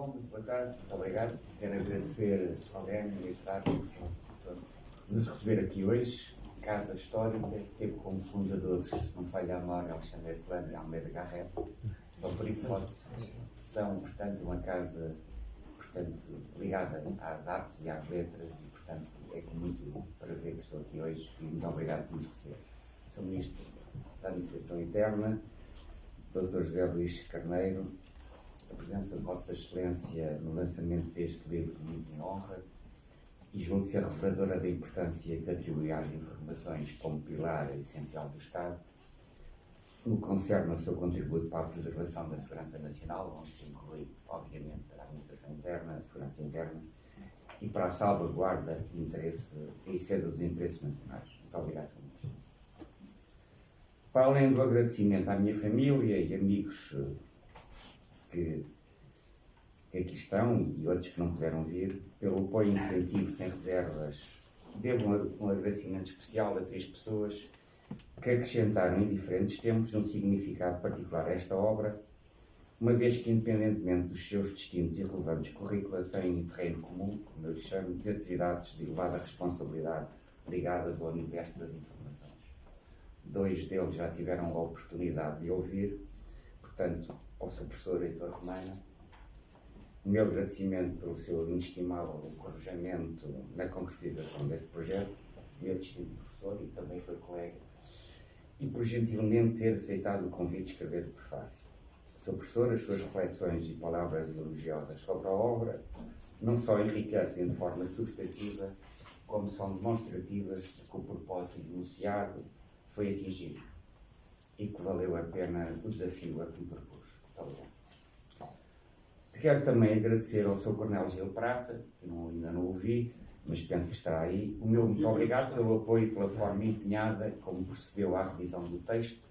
bom, muito boa tarde, muito obrigado. Quero agradecer ao Grêmio Literário por nos receber aqui hoje. Casa Histórica, que teve como fundadores, se não falha a memória, Alexandre Plano e Almeida Garrett. Só por isso são, portanto, uma casa ligada às artes e às letras e, portanto, é com muito prazer que estou aqui hoje e muito obrigado por nos receber. Sou Ministro da Administração Interna, Dr. José Luís Carneiro. A presença de Vossa Excelência no lançamento deste livro muito me honra e julgo-se a reveladora da importância que atribui às informações como pilar essencial do Estado, no que concerne ao seu contributo para a preservação da segurança nacional, onde se inclui, obviamente, a administração interna, a segurança interna, e para a salvaguarda e defesa dos interesses nacionais. Muito obrigado, senhores. Para além do agradecimento à minha família e amigos que aqui estão e outros que não puderam vir, pelo apoio e incentivo sem reservas, devo um agradecimento especial a 3 pessoas que acrescentaram em diferentes tempos um significado particular a esta obra, uma vez que, independentemente dos seus distintos e relevantes currículos, têm um terreno comum, como eu lhe chamo, de atividades de elevada responsabilidade ligadas ao universo das informações. 2 deles já tiveram a oportunidade de ouvir, portanto, ao seu professor Heitor Romeina, o meu agradecimento pelo seu inestimável encorajamento na concretização desse projeto, meu distinto professor e também foi colega, e por gentilmente ter aceitado o convite de escrever o prefácio. Sr. Professor, as suas reflexões e palavras elogiosas sobre a obra não só enriquecem de forma substantiva, como são demonstrativas de que o propósito enunciado foi atingido e que valeu a pena o desafio a que me propus. Muito obrigado. Quero também agradecer ao Sr. Coronel Gil Prata, que ainda não ouvi, mas penso que estará aí. O meu muito obrigado pelo apoio e pela forma empenhada como procedeu à revisão do texto,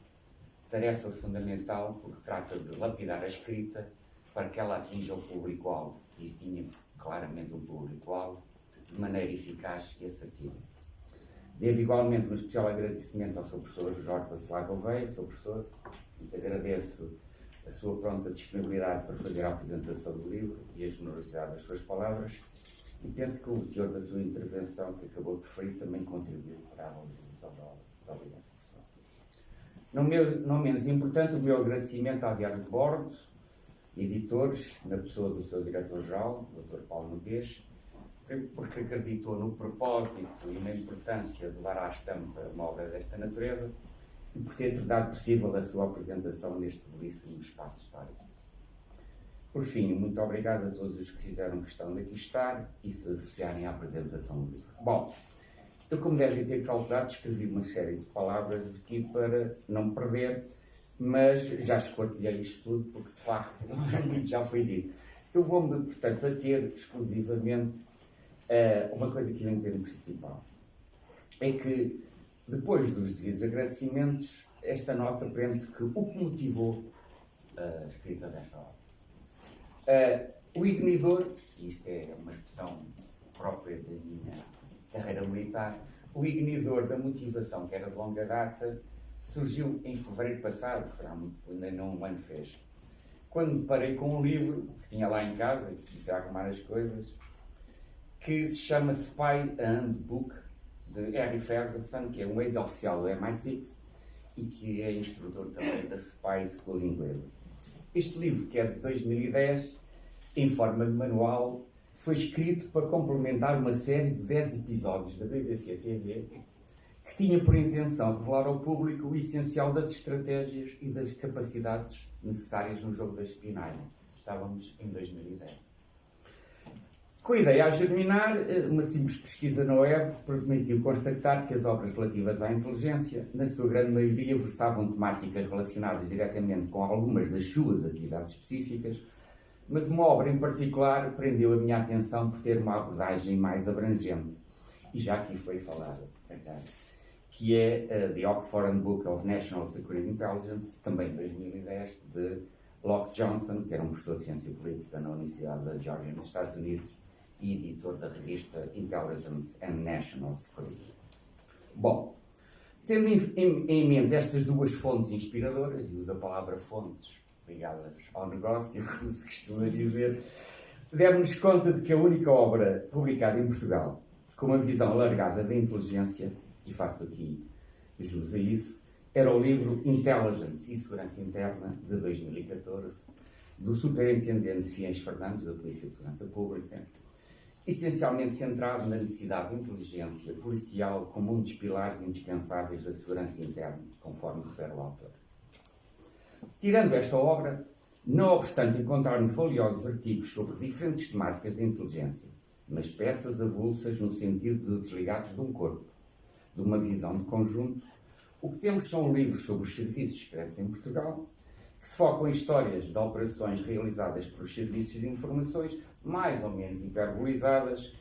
tarefa fundamental porque trata de lapidar a escrita para que ela atinja o público-alvo, e tinha claramente um público-alvo, de maneira eficaz e assertiva. Devo igualmente um especial agradecimento ao Sr. Professor Jorge Bacelar Gouveia, Sr. Professor, e agradeço a sua pronta disponibilidade para fazer a apresentação do livro e a generosidade das suas palavras, e penso que o teor da sua intervenção, que acabou de referir, também contribuiu para a valorização da obra. Muito obrigado, professor. Não menos importante, o meu agradecimento à Diário de Bordo, editores, na pessoa do seu diretor-geral, Dr. Paulo Noguês, porque acreditou no propósito e na importância de levar à estampa uma obra desta natureza, e por ter tornado possível a sua apresentação neste belíssimo espaço histórico. Por fim, muito obrigado a todos os que fizeram questão de aqui estar e se associarem à apresentação do livro. Bom, eu, como devem ter calculado, escrevi uma série de palavras aqui para não me perder, mas já escolhi isto tudo porque, de facto, muito já foi dito. Eu vou-me, portanto, ater exclusivamente a uma coisa que eu entendo principal. É que, depois dos devidos agradecimentos, esta nota prende-se que o que motivou a escrita desta obra. O Ignidor, e isto é uma expressão própria da minha carreira militar, o Ignidor da motivação, que era de longa data, surgiu em fevereiro passado, ainda não um ano fez, quando me parei com um livro que tinha lá em casa, que quis arrumar as coisas, que se chama Spy Handbook, de Harry Ferguson, que é um ex-oficial do MI6 e que é instrutor também da Spy School inglesa. Este livro, que é de 2010, em forma de manual, foi escrito para complementar uma série de 10 episódios da BBC TV que tinha por intenção revelar ao público o essencial das estratégias e das capacidades necessárias no jogo da espionagem. Estávamos em 2010. Com a ideia a germinar, uma simples pesquisa na web permitiu constatar que as obras relativas à inteligência, na sua grande maioria, versavam temáticas relacionadas diretamente com algumas das suas atividades específicas, mas uma obra em particular prendeu a minha atenção por ter uma abordagem mais abrangente, e já aqui foi falada, que é The Oxford Handbook of National Security Intelligence, também de 2010, de Locke Johnson, que era um professor de ciência política na Universidade da Geórgia, nos Estados Unidos, e editor da revista Intelligence and National Security. Bom, tendo em mente estas duas fontes inspiradoras, e uso a palavra fontes ligadas ao negócio, como se costuma dizer, demos-nos conta de que a única obra publicada em Portugal com uma visão alargada da inteligência, e faço aqui jus a isso, era o livro Intelligence e Segurança Interna, de 2014, do superintendente Fiens Fernandes, da Polícia de Segurança Pública, essencialmente centrado na necessidade de inteligência policial como um dos pilares indispensáveis da segurança interna, conforme refere o autor. Tirando esta obra, não obstante encontrarmos valiosos artigos sobre diferentes temáticas de inteligência, mas peças avulsas no sentido de desligados de um corpo, de uma visão de conjunto, o que temos são livros sobre os serviços secretos em Portugal, que se focam em histórias de operações realizadas pelos serviços de informações, mais ou menos hiperbolizadas,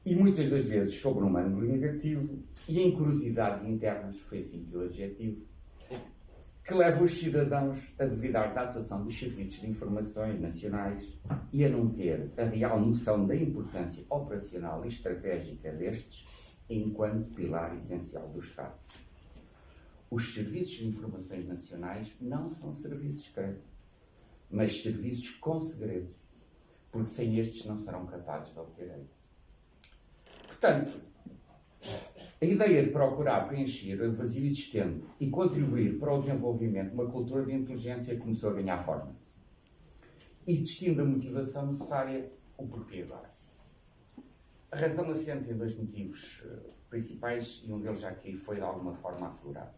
e muitas das vezes sobre um ângulo negativo, e em curiosidades internas, foi assim que o adjetivo, que levam os cidadãos a duvidar da atuação dos serviços de informações nacionais e a não ter a real noção da importância operacional e estratégica destes enquanto pilar essencial do Estado. Os serviços de informações nacionais não são serviços secretos, mas serviços com segredos, porque sem estes não serão capazes de obter êxito. Portanto, a ideia de procurar preencher o vazio existente e contribuir para o desenvolvimento de uma cultura de inteligência começou a ganhar forma. Existindo a motivação necessária, o porquê agora. A razão assenta em dois motivos principais, e um deles já aqui foi de alguma forma aflorado.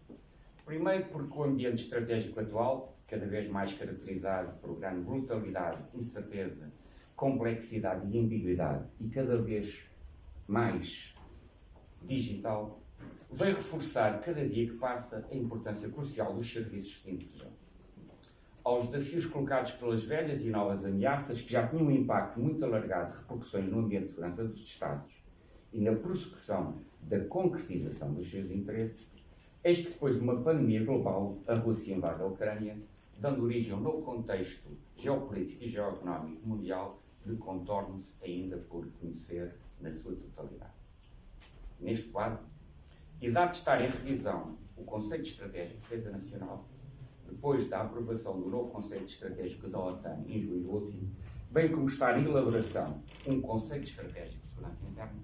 Primeiro, porque o ambiente estratégico atual, cada vez mais caracterizado por grande brutalidade, incerteza, complexidade e ambiguidade, e cada vez mais digital, veio reforçar cada dia que passa a importância crucial dos serviços de inteligência. Aos desafios colocados pelas velhas e novas ameaças, que já tinham um impacto muito alargado de repercussões no ambiente de segurança dos Estados e na prossecução da concretização dos seus interesses, eis que depois de uma pandemia global, a Rússia invade a Ucrânia, dando origem a um novo contexto geopolítico e geoeconómico mundial de contornos ainda por conhecer na sua totalidade. Neste quadro, e dado de estar em revisão o Conceito Estratégico de Defesa Nacional, depois da aprovação do novo Conceito Estratégico da OTAN em julho último, bem como estar em elaboração um Conceito Estratégico de Segurança Interna,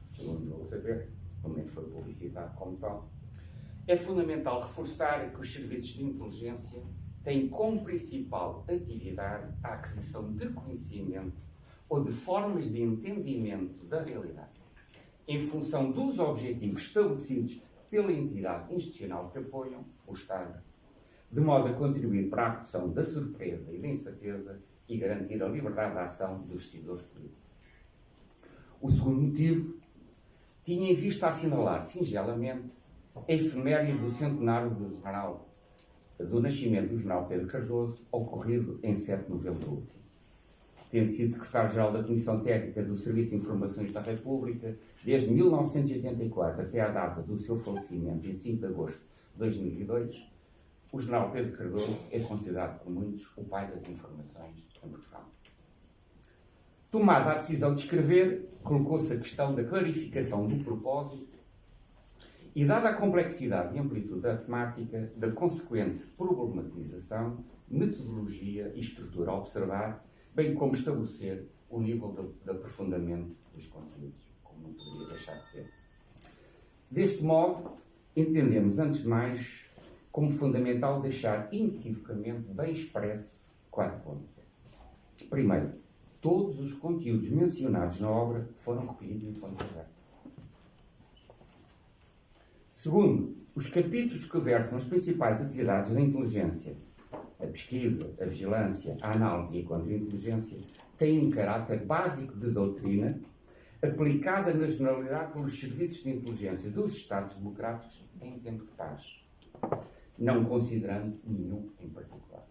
segundo vou saber, pelo menos foi publicitado como tal, é fundamental reforçar que os serviços de inteligência têm como principal atividade a aquisição de conhecimento ou de formas de entendimento da realidade, em função dos objetivos estabelecidos pela entidade institucional que apoiam o Estado, de modo a contribuir para a redução da surpresa e da incerteza e garantir a liberdade de ação dos decisores políticos. O segundo motivo tinha em vista assinalar, singelamente, a efeméride do centenário do nascimento do general Pedro Cardoso, ocorrido em 7 de novembro último. Tendo sido secretário-geral da Comissão Técnica do Serviço de Informações da República, desde 1984 até à data do seu falecimento, em 5 de agosto de 2002, o general Pedro Cardoso é considerado por muitos o pai das informações em Portugal. Tomada a decisão de escrever, colocou-se a questão da clarificação do propósito e, dada a complexidade e amplitude da temática, da consequente problematização, metodologia e estrutura a observar, bem como estabelecer o nível de aprofundamento dos conteúdos, como não poderia deixar de ser. Deste modo, entendemos, antes de mais, como fundamental deixar inequivocamente bem expresso 4 pontos. Primeiro, todos os conteúdos mencionados na obra foram recolhidos em fontes abertas. Segundo, os capítulos que versam as principais atividades da inteligência, a pesquisa, a vigilância, a análise e a contra-inteligência, têm um caráter básico de doutrina aplicada na generalidade pelos serviços de inteligência dos Estados democráticos em tempo de paz, não considerando nenhum em particular.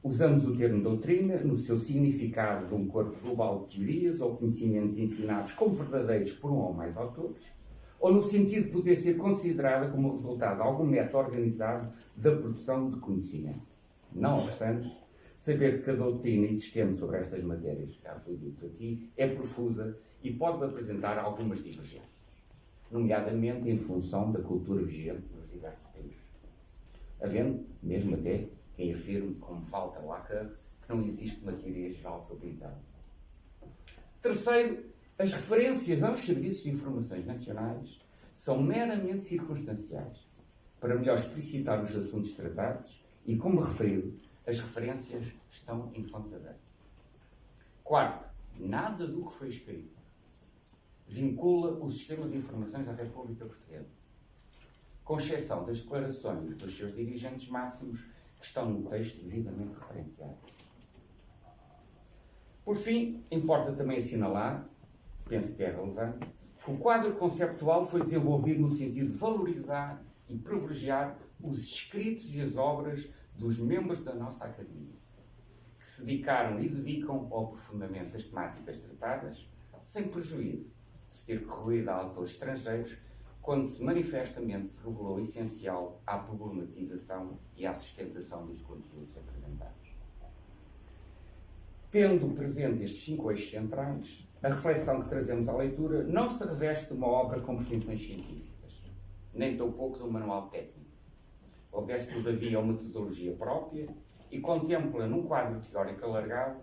Usamos o termo doutrina no seu significado de um corpo global de teorias ou conhecimentos ensinados como verdadeiros por um ou mais autores, ou no sentido de poder ser considerada como resultado de algum método organizado da produção de conhecimento. Não obstante, saber-se que a doutrina existente sobre estas matérias, já foi dito aqui, é profusa e pode apresentar algumas divergências, nomeadamente em função da cultura vigente nos diversos países. Havendo, mesmo até, quem afirme, como falta o ACAR, que não existe uma teoria geral sobre o Intel. Terceiro, as referências aos serviços de informações nacionais são meramente circunstanciais, para melhor explicitar os assuntos tratados e, como referido, as referências estão em fonte aberta. Quarto, nada do que foi escrito vincula o sistema de informações à República Portuguesa, com exceção das declarações dos seus dirigentes máximos que estão no texto devidamente referenciado. Por fim, importa também assinalar, penso que é relevante, que o quadro conceptual foi desenvolvido no sentido de valorizar e privilegiar os escritos e as obras dos membros da nossa Academia, que se dedicaram e dedicam ao aprofundamento das temáticas tratadas, sem prejuízo de se ter recorrido a autores estrangeiros, quando se manifestamente se revelou essencial à problematização e à sustentação dos conteúdos apresentados. Tendo presente estes 5 eixos centrais, a reflexão que trazemos à leitura não se reveste de uma obra com pretensões científicas, nem tampouco de um manual técnico. Obedece, todavia, a uma metodologia própria e contempla, num quadro teórico alargado,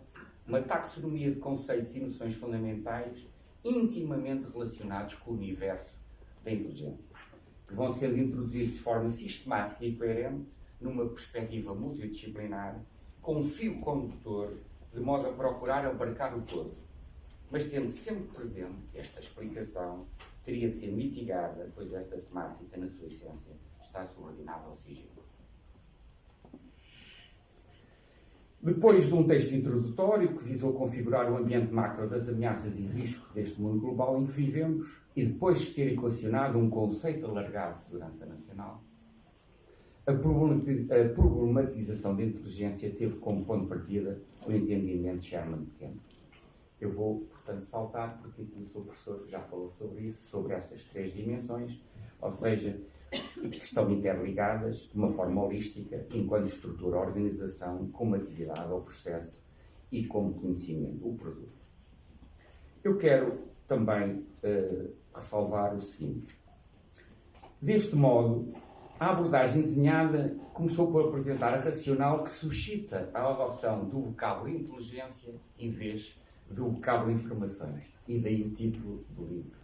uma taxonomia de conceitos e noções fundamentais intimamente relacionados com o universo da inteligência, que vão sendo introduzidos de forma sistemática e coerente numa perspectiva multidisciplinar, com um fio condutor, de modo a procurar abarcar o todo, mas tendo sempre presente que esta explicação teria de ser mitigada, pois esta temática, na sua essência, está subordinada ao sigilo. Depois de um texto introdutório que visou configurar o ambiente macro das ameaças e riscos deste mundo global em que vivemos, e depois de ter equacionado um conceito alargado de segurança nacional, a problematização da inteligência teve como ponto de partida o entendimento de Sherman Pequeno. Eu vou, portanto, saltar, porque aqui o seu professor já falou sobre isso, sobre essas 3 dimensões, ou seja, que estão interligadas de uma forma holística, enquanto estrutura a organização, como atividade ou processo e como conhecimento, o produto. Eu quero também ressalvar o seguinte. Deste modo, a abordagem desenhada começou por apresentar a racional que suscita a adoção do vocábulo inteligência em vez do vocábulo informações, e daí o título do livro.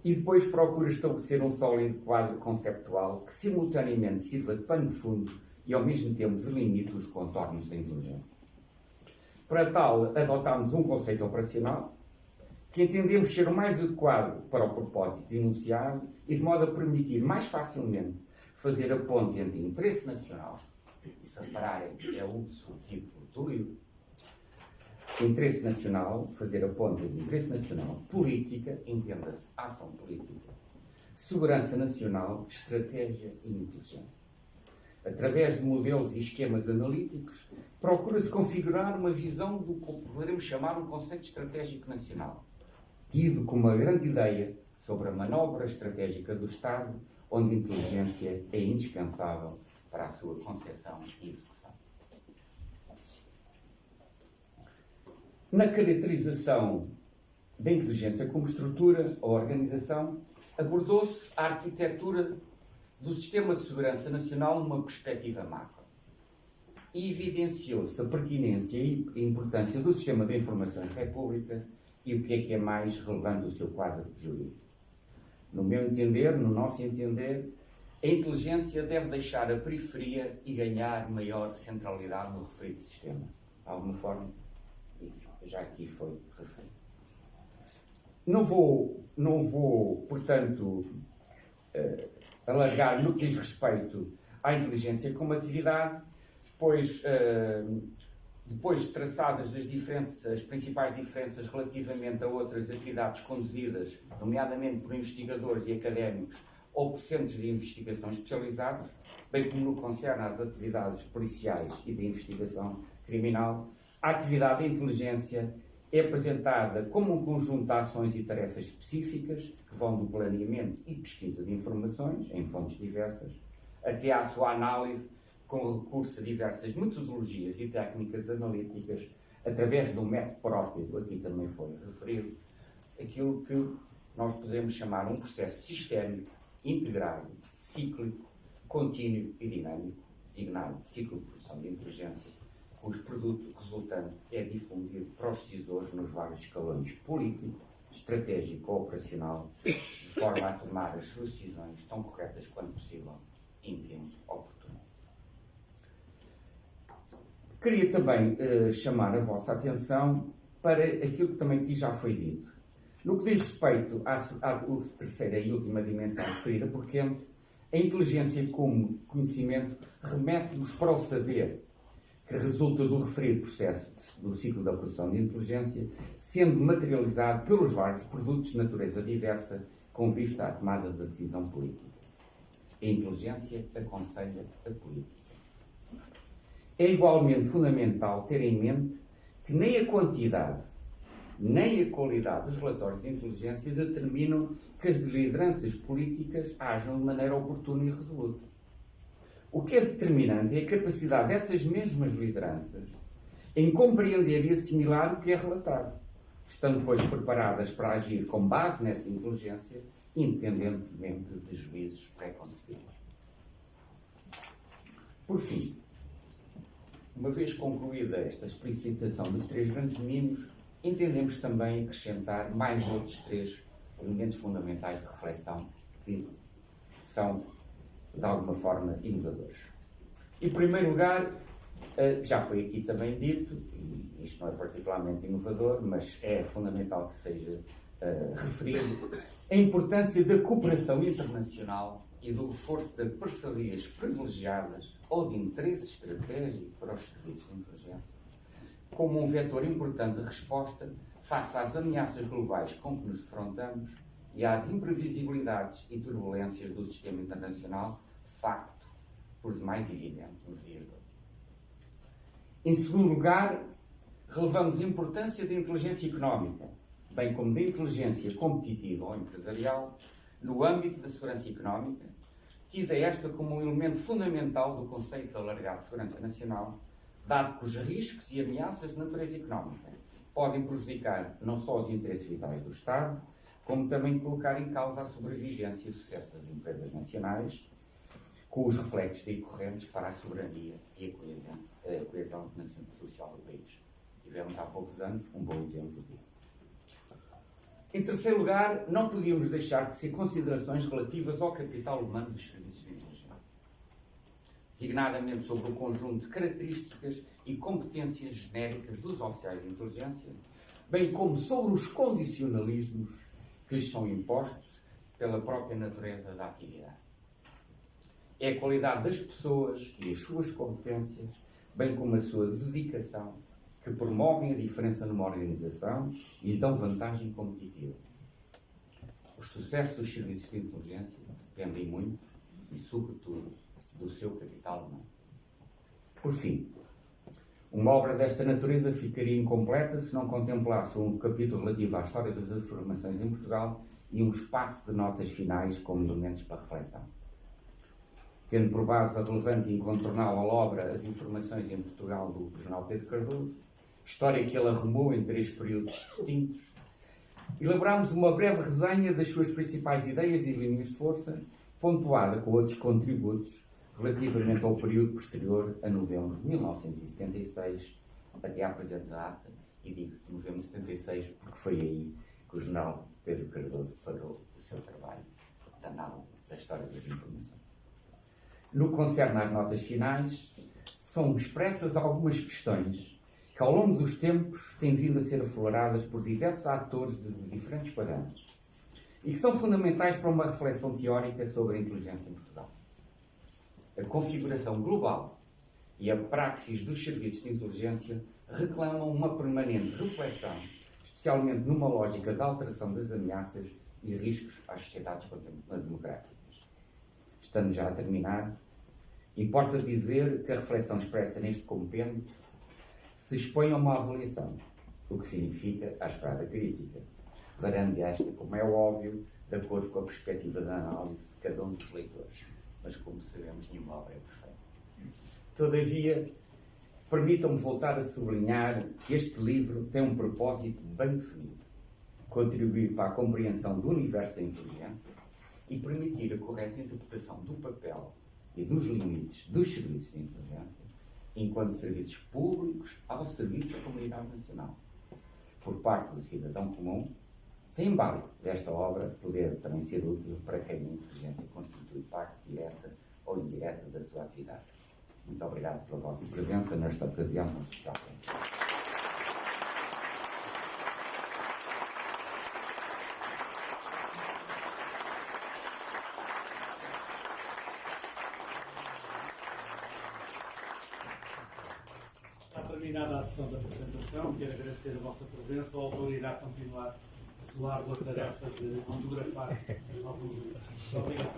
E depois procura estabelecer um sólido quadro conceptual que simultaneamente sirva de pano de fundo e ao mesmo tempo delimite os contornos da inteligência. Para tal, adotámos um conceito operacional que entendemos ser o mais adequado para o propósito enunciado e de modo a permitir mais facilmente fazer a ponte entre interesse nacional, e se repararem, é o subtítulo do livro, interesse nacional, fazer a ponte entre interesse nacional, política, entenda-se, ação política, segurança nacional, estratégia e inteligência. Através de modelos e esquemas analíticos, procura-se configurar uma visão do que poderemos chamar um conceito estratégico nacional, tido como uma grande ideia sobre a manobra estratégica do Estado, onde a inteligência é indispensável para a sua concepção e execução. Na caracterização da inteligência como estrutura ou organização, abordou-se a arquitetura do sistema de segurança nacional numa perspectiva macro e evidenciou-se a pertinência e a importância do sistema de informações República e o que é mais relevante do seu quadro jurídico. No meu entender, no nosso entender, a inteligência deve deixar a periferia e ganhar maior centralidade no referido sistema. De alguma forma, já aqui foi referido. Não vou, portanto, alargar no que diz respeito à inteligência como atividade, pois, depois de traçadas as principais diferenças relativamente a outras atividades conduzidas, nomeadamente por investigadores e académicos ou por centros de investigação especializados, bem como no que concerne às atividades policiais e de investigação criminal, a atividade da inteligência é apresentada como um conjunto de ações e tarefas específicas que vão do planeamento e pesquisa de informações, em fontes diversas, até à sua análise com recurso a diversas metodologias e técnicas analíticas, através de um método próprio, aqui também foi referido, aquilo que nós podemos chamar um processo sistémico, integrado, cíclico, contínuo e dinâmico, designado ciclo de produção de inteligência, cujo produto resultante é difundido para os decisores nos vários escalões político, estratégico ou operacional, de forma a tomar as suas decisões tão corretas quanto possível, em tempo oportuno. Queria também chamar a vossa atenção para aquilo que também aqui já foi dito. No que diz respeito à terceira e última dimensão referida por Kant, a inteligência como conhecimento remete-nos para o saber, que resulta do referido processo do ciclo da produção de inteligência, sendo materializado pelos vários produtos de natureza diversa com vista à tomada da decisão política. A inteligência aconselha a política. É igualmente fundamental ter em mente que nem a quantidade nem a qualidade dos relatórios de inteligência determinam que as lideranças políticas ajam de maneira oportuna e resoluta. O que é determinante é a capacidade dessas mesmas lideranças em compreender e assimilar o que é relatado, estando depois preparadas para agir com base nessa inteligência, independentemente de juízos pré-concebidos. Por fim, uma vez concluída esta explicitação dos três grandes domínios, entendemos também acrescentar mais outros três elementos fundamentais de reflexão que são, de alguma forma, inovadores. Em primeiro lugar, já foi aqui também dito, e isto não é particularmente inovador, mas é fundamental que seja referido, a importância da cooperação internacional e do reforço de parcerias privilegiadas ou de interesse estratégico para os serviços de inteligência, como um vetor importante de resposta face às ameaças globais com que nos defrontamos e às imprevisibilidades e turbulências do sistema internacional, facto por demais evidente nos dias de hoje. Em segundo lugar, relevamos a importância da inteligência económica, bem como da inteligência competitiva ou empresarial, no âmbito da segurança económica, tida esta como um elemento fundamental do conceito de alargado de segurança nacional, dado que os riscos e ameaças de natureza económica podem prejudicar não só os interesses vitais do Estado, como também colocar em causa a sobrevivência e o sucesso das empresas nacionais, com os reflexos daí correntes para a soberania e a coesão social do país. Tivemos há poucos anos um bom exemplo disso. Em terceiro lugar, não podíamos deixar de ser considerações relativas ao capital humano dos serviços de inteligência, designadamente sobre o conjunto de características e competências genéricas dos oficiais de inteligência, bem como sobre os condicionalismos que lhes são impostos pela própria natureza da atividade. É a qualidade das pessoas e as suas competências, bem como a sua dedicação, que promovem a diferença numa organização e lhe dão vantagem competitiva. Os sucessos dos serviços de inteligência dependem muito e, sobretudo, do seu capital humano. Por fim, uma obra desta natureza ficaria incompleta se não contemplasse um capítulo relativo à história das informações em Portugal e um espaço de notas finais como elementos para reflexão. Tendo por base a relevante e incontornável obra As Informações em Portugal, do Jornal Pedro Cardoso, história que ele arrumou em 3 períodos distintos, elaborámos uma breve resenha das suas principais ideias e linhas de força, pontuada com outros contributos relativamente ao período posterior a novembro de 1976, até à presente data, e digo novembro de 76 porque foi aí que o jornal Pedro Cardoso parou o seu trabalho de análise da história das informações. No que concerne às notas finais, são expressas algumas questões que ao longo dos tempos têm vindo a ser afloradas por diversos atores de diferentes quadrantes e que são fundamentais para uma reflexão teórica sobre a inteligência em Portugal. A configuração global e a praxis dos serviços de inteligência reclamam uma permanente reflexão, especialmente numa lógica de alteração das ameaças e riscos às sociedades democráticas. Estando já a terminar, importa dizer que a reflexão expressa neste compêndio se expõe a uma avaliação, o que significa a esperada crítica, varando esta, como é óbvio, de acordo com a perspectiva da análise de cada um dos leitores. Mas, como sabemos, nenhuma obra é perfeita. Todavia, permitam-me voltar a sublinhar que este livro tem um propósito bem definido: contribuir para a compreensão do universo da inteligência e permitir a correta interpretação do papel e dos limites dos serviços de inteligência, enquanto serviços públicos ao serviço da comunidade nacional, por parte do cidadão comum, sem embargo desta obra poder também ser útil para quem a inteligência constitui parte direta ou indireta da sua atividade. Muito obrigado pela vossa presença nesta ocasião no especial. Está terminada a sessão da apresentação. Quero agradecer a vossa presença. O autor irá continuar a sua árdua tarefa de autografar alguns livros. Muito obrigado.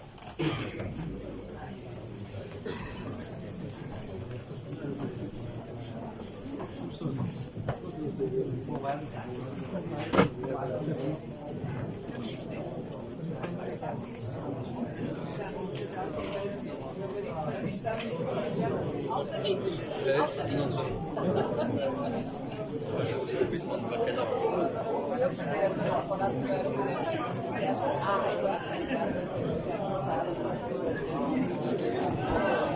Eu